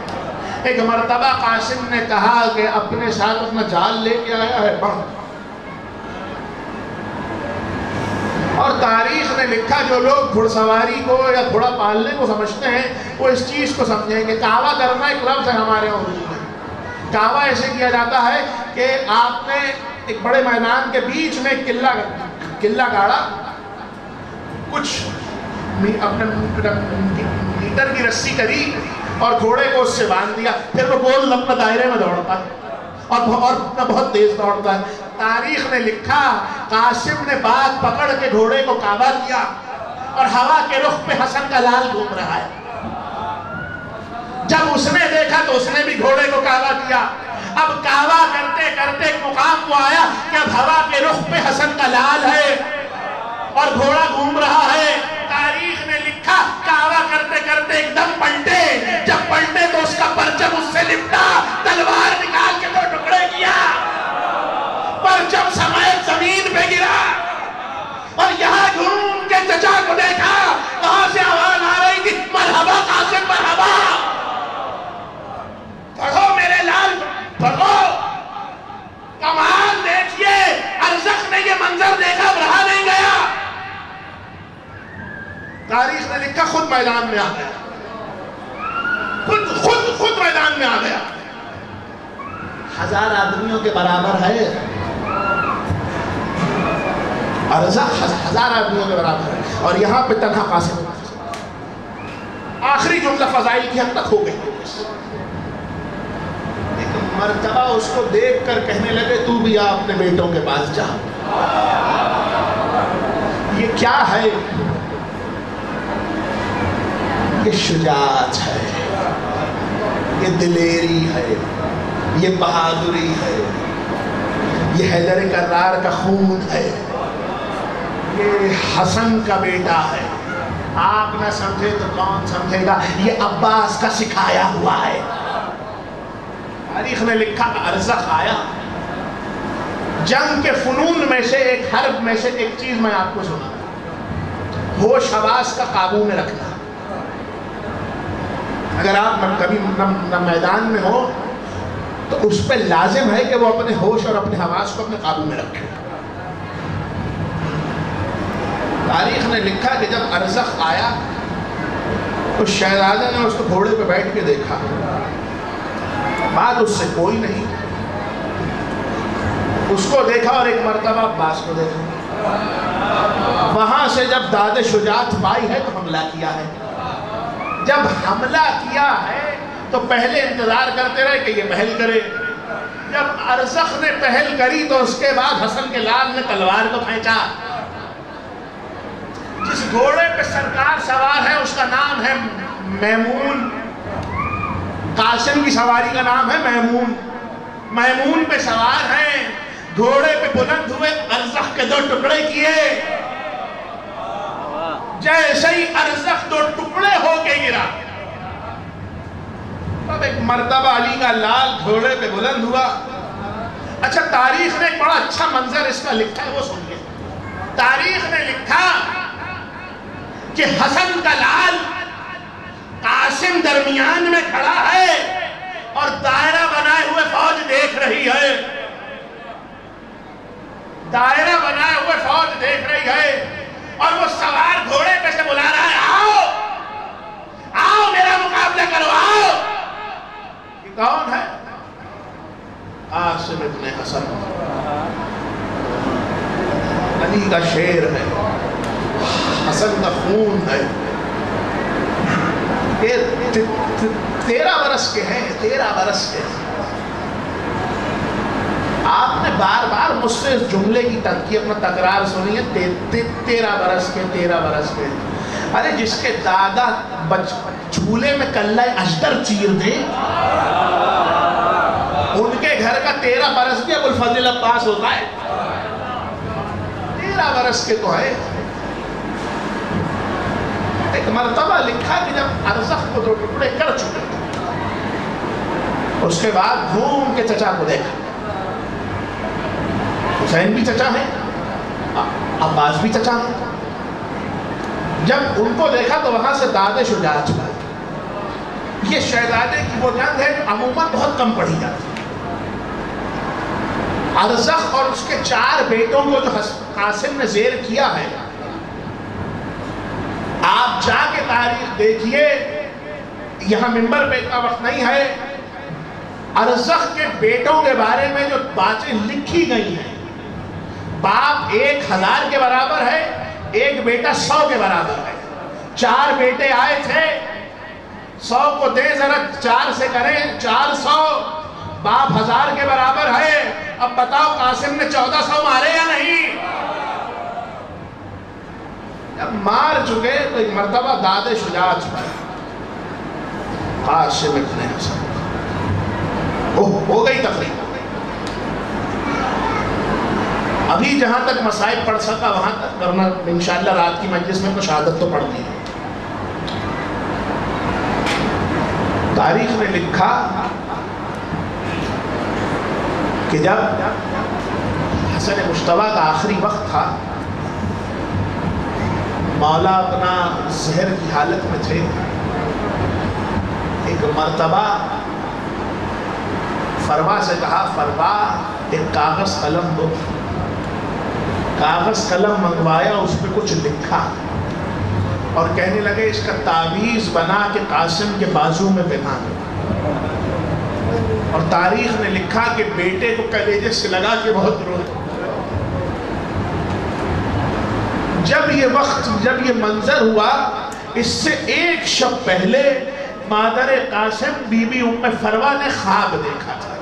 Speaker 1: ایک مرتبہ قاسم نے کہا کہ اپنے ساتھ اپنا جال لے کے آیا ہے بڑھ. اور تاریخ نے لکھا جو لوگ گھڑ سواری کو یا گھوڑا پالنے کو سمجھتے ہیں وہ اس چیز کو سمجھیں گے. کعوہ کرنا ایک لفظ ہے ہمارے اردو میں. کعوہ ایسے کیا جاتا ہے کہ آپ نے ایک بڑے میدان کے بیچ میں قلعہ گاڑا، کچھ اپنے میٹر کی رسی کری اور گھوڑے کو اس سے باندھ دیا، پھر وہ گول اپنا دائرے میں دوڑتا ہے اور بہت تیز دوڑتا ہے. تاریخ نے لکھا قاسم نے بات پکڑ کے گھوڑے کو کعبہ کیا اور ہوا کے رخ پہ حسن کا لال گھوم رہا ہے. جب اس نے دیکھا تو اس نے بھی گھوڑے کو کعبہ کیا. اب کعبہ کرتے کرتے ایک مقام کو آیا کہ اب ہوا کے رخ پہ حسن کا لال ہے اور گھوڑا گھوم رہا ہے. تاریخ نے لکھا کعبہ کرتے کرتے ایک دم پلٹے. جب پلٹے تو اس کا پرچم اس سے لپٹا، تلوار نکال کے 2 ٹکڑے کیا، پرچم سمیت زمین پہ گرا. اور یہاں گھوم کے چچا کو دیکھا، وہاں سے آواز آ رہی تھی مرحبا قاسم مرحبا، پڑھو میرے لال پڑھو. کمال دیکھیے ارزق نے یہ منظر دیکھا، رہا نہیں گیا. تاریخ نے لکھا خود میدان میں آ گیا، خود میدان میں آ گیا. 1000 آدمیوں کے برابر ہے، ارزاق 1000 آدمیوں کے برابر ہے، اور یہاں پہ تنہا قاسم. آخری جملہ فضائل کی حد تک ہو گئی. ایک مرتبہ اس کو دیکھ کر کہنے لگے تو بھی آ اپنے بیٹوں کے پاس جا. یہ کیا ہے؟ یہ شجاعت ہے، یہ دلیری ہے، یہ بہادری ہے، یہ حیدر کرار کا خون ہے، یہ حسن کا بیٹا ہے. آپ نہ سمجھے تو کون سمجھے گا؟ یہ عباس کا سکھایا ہوا ہے. تاریخ نے لکھا ارزخ آیا. جنگ کے فنون میں سے ایک حرب میں سے ایک چیز میں آپ کو سنا، ہوش حواس کا قابو میں رکھنا. اگر آپ کبھی میدان میں ہو تو اس پہ لازم ہے کہ وہ اپنے ہوش اور اپنے حواس کو اپنے قابو میں رکھے. تاریخ نے لکھا کہ جب ارزخ آیا تو شہزادے نے اس کو گھوڑے پہ بیٹھ کے دیکھا، بعد اس سے کوئی نہیں. اس کو دیکھا اور ایک مرتبہ عباس کو دیکھا. وہاں سے جب داد شجاعت پائی ہے تو حملہ کیا ہے. جب حملہ کیا ہے تو پہلے انتظار کرتے رہے کہ یہ پہل کرے. جب ارزخ نے پہل کری تو اس کے بعد حسن کے لال نے تلوار کو پھینچا. جس گھوڑے پہ سرکار سوار ہے اس کا نام ہے میمون. قاسم کی سواری کا نام ہے میمون. میمون پہ سوار ہیں، گھوڑے پہ بلند ہوئے، ارزخ کے 2 ٹکڑے کیے. جیسے ہی ارزخ 2 ٹکڑے ہو کے گرا، اب ایک مرتبہ علی کا لال گھوڑے پہ بلند ہوا. اچھا، تاریخ نے ایک بڑا اچھا منظر اس کا لکھا ہے، وہ سنیے. تاریخ نے لکھا کہ حسن کا لال قاسم درمیان میں کھڑا ہے اور دائرہ بنائے ہوئے فوج دیکھ رہی ہے. دائرہ بنائے ہوئے فوج دیکھ رہی ہے اور وہ سوار گھوڑے پہ سے بلا رہا ہے، آؤ آؤ میرا مقابلہ کرو، آؤ. یہ کون ہے؟ قاسم ابن حسن، علی کا شیر ہے، حسن کا خون ہے. 13 برس کے ہیں، 13 برس کے. آپ نے بار بار مجھ سے اس جملے کی تنقید میں تکرار سنی ہے، 13 برس کے، 13 برس کے. ارے جس کے دادا جھولے میں کلہ اشتر چیر دے، ان کے گھر کا 13 برس بھی ابو الفضل عباس ہوتا ہے. 13 برس کے تو ہے. ایک مرتبہ لکھا کہ جب ارزخ کو 2 ٹکڑے کر چکے، اس کے بعد گھوم کے چچا کو دیکھا. حسین بھی چچا ہے، عباس بھی چچا ہے. جب ان کو دیکھا تو وہاں سے داد شجاعت ہوا. یہ شہزادے کی وہ جنگ ہے جو عموماً بہت کم پڑھی جاتی ہے. ارزخ اور اس کے 4 بیٹوں کو جو قاسم نے زیر کیا ہے، آپ جا کے تاریخ دیکھیے. یہاں منبر پہ اتنا وقت نہیں ہے. ارزخ کے بیٹوں کے بارے میں جو باتیں لکھی گئی ہیں، باپ 1000 کے برابر ہے، ایک بیٹا 100 کے برابر ہے. 4 بیٹے آئے تھے، 100 کو دے ذرا 4 سے کریں 400، باپ 1000 کے برابر ہے. اب بتاؤ قاسم نے 1400 مارے یا نہیں؟ جب مار چکے تو ایک مرتبہ داد شجاعت پر قاسم ابن حسن ہو گئی تقریب. ابھی جہاں تک مسائل پڑھ سکا وہاں تک کرنا انشاءاللہ. رات کی مجلس میں کچھ عادت تو پڑھنی ہے. تاریخ نے لکھا کہ جب حسن مشتبہ کا آخری وقت تھا، مولا اپنا زہر کی حالت میں تھے. ایک مرتبہ فروا سے کہا، فروا ایک کاغذ قلم دو. کاغذ قلم منگوایا، اس پہ کچھ لکھا. اور کہنے لگے اس کا تعویذ بنا کے قاسم کے بازو میں پہنا دو. اور تاریخ نے لکھا کہ بیٹے کو کلیجے سے لگا کے بہت روئے. جب یہ منظر ہوا، اس سے ایک شب پہلے مادر قاسم بی بی ام فروہ نے خواب دیکھا تھا.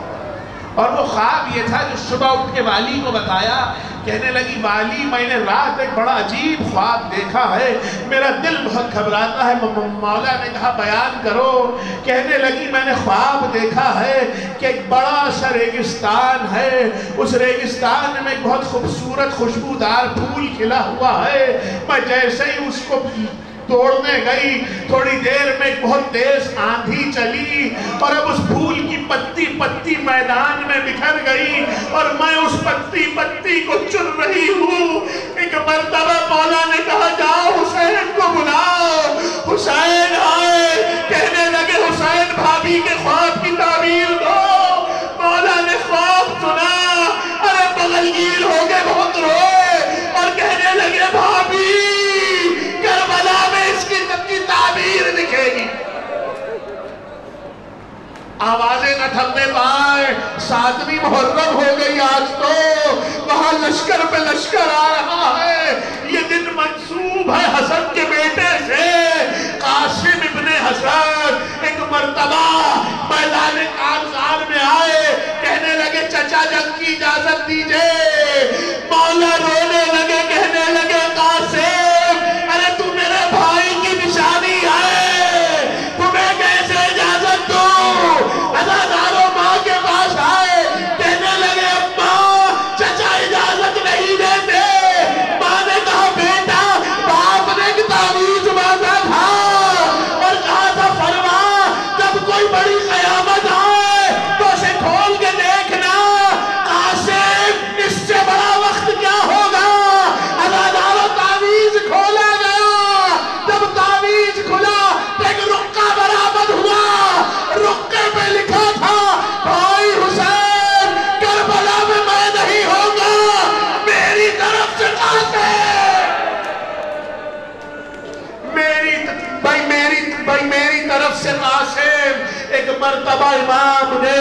Speaker 1: اور وہ خواب یہ تھا کہ صبح اٹھ کے والی کو بتایا. کہنے لگی والی میں نے رات ایک بڑا عجیب خواب دیکھا ہے، میرا دل بہت گھبراتا ہے. مولا نے کہا بیان کرو. کہنے لگی میں نے خواب دیکھا ہے کہ ایک بڑا سا ریگستان ہے، اس ریگستان میں ایک بہت خوبصورت خوشبودار پھول کھلا ہوا ہے. میں جیسے ہی اس کو توڑنے گئی، تھوڑی دیر میں ایک بہت تیز آندھی چلی اور اب اس پھول کی پتی پتی میدان میں بکھر گئی اور میں اس پتی پتی کو چن رہی ہوں. ایک مرتبہ مولا نے کہا جاؤ حسین کو بلاؤ. حسین آئے، کہنے لگے حسین بھابھی کے خواب کی تعبیر دو. مولا نے خواب سنا، ارے بغلگیر ہو گئے، بہت روئے اور کہنے لگے بھابھی کربلا میں اس کی تعبیر دکھے گی. آوازیں نہ تھمنے پائے. 7ویں محرم ہو گئی آج تو، وہاں لشکر پہ لشکر آ رہا ہے. یہ دن منسوب ہے حسن کے بیٹے سے، قاسم ابن حسن. ایک مرتبہ میدان کارزار میں آئے، کہنے لگے چچا جنگ کی اجازت دیجئے. مولا رونے لگے، کہنے لگے قاسم ارے تو میرے بھائی کی نشانی ہے، تمہیں کیسے اجازت دوں. عزاداروں ماں کے پاس آئے، کہنے لگے اماں چچا اجازت نہیں دیتے. ماں نے کہا بیٹا باپ نے ایک تعویذ باندھا تھا اور کہا تھا فرما جب کوئی بڑی قیامت آئے تو اسے کھول کے دیکھنا. قاسم اس سے بڑا وقت کیا ہوگا. عزاداروں تعویذ کھولا گیا. جب تعویذ کھلا تو ایک رقعہ برآمد ہوا. رقعے پہ لکھا تھا بھائی حسین کربلا میں میں نہیں ہوں گا، میری طرف سے قاسم. میری طرف سے قاسم. ایک مرتبہ امام نے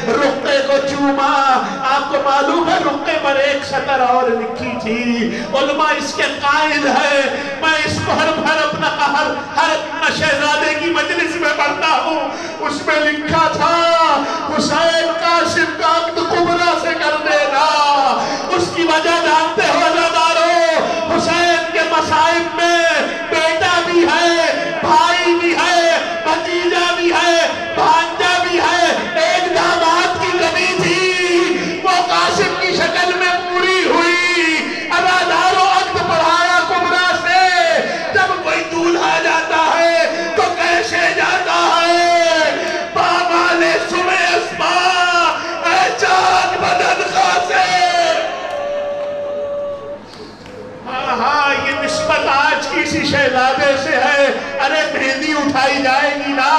Speaker 1: رقعے کو چوما. آپ کو معلوم ہے رقعے پر ایک سطر اور لکھی تھی. علماء اس کے قائل ہے، میں اس کو ہر شہزادے کی مجلس میں پڑھتا ہوں. اس میں لکھا تھا حسین قاسم کا عقد کبریٰ سے کر دینا. اس کی وجہ جانتے ہو عزاداروں، حسین کے مصائب میں بیٹا بھی ہے، بھائی بھی ہے، بھتیجا بھی ہے، بھانجا بھی ہے. ایک داماد کی کمی تھی، وہ قاسم کی شکل میں پوری ہوئی. عزاداروں عقد پڑھایا کبریٰ سے. جب کوئی دولہا جاتا ہے تو کیسے جاتا ہے. بابا نے سنے اسماء اے چاند بدن قاسم. ہاں یہ نسبت آج کی سی شہزادے سے ہے. ارے مہندی اٹھائی جائے گی نا،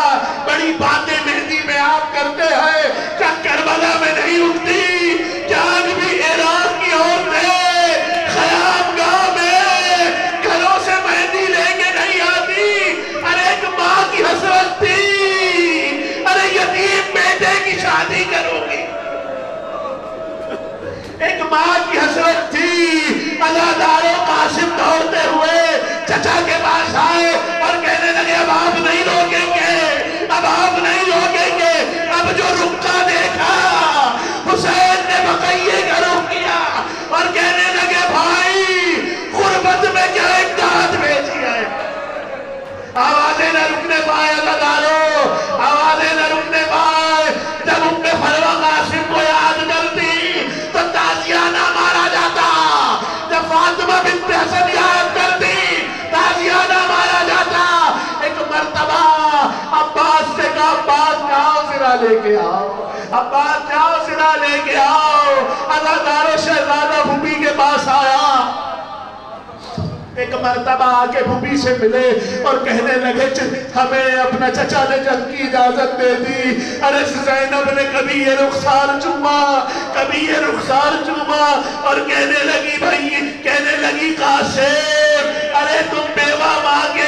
Speaker 1: بڑی باتیں مہندی میں آپ کرتے ہیں، کیا کربلا میں نہیں اٹھتی. جان بھی عراق کی عورتیں خیام گاہ میں گھروں سے مہندی لے کے نہیں آتی. ارے ایک ماں کی حسرت تھی، ارے یتیم بیٹے کی شادی کرو گی. ایک ماں کی حسرت تھی. عزاداروں قاسم دوڑتے ہوئے چچا کے پاس آئے اور کہنے لگے اب آپ نہیں روکیں گے، اب آپ نہیں روکیں گے. اب جو رقعہ دیکھا حسین نے بقیے کا رخ کیا اور کہنے لگے بھائی غربت میں کیا امداد بھیجی ہے. آوازیں نہ رکنے پائے عزاداروں، آوازیں نہ رکنے پائے. جب ام فروہ قاسم کو یاد کرتی تو تازیانہ مارا جاتا. جب فاطمہ بنت حسن یاد کرتی تازیانہ مارا جاتا. ایک مرتبہ عباس سے کہا عباس جاؤ زرا لے کے آؤ، عباس جاؤ زرا لے کے آؤ. عزاداروں شہزادہ بھوبی کے پاس آیا. ایک مرتبہ آکے بھوبی سے ملے اور کہنے لگے ہمیں اپنا چچا نے جنگ کی اجازت دے دی. ارے زینب نے کبھی یہ رخسار چوما، کبھی یہ رخسار چوما اور کہنے لگی قاسم ارے تم بیوہ ماں کے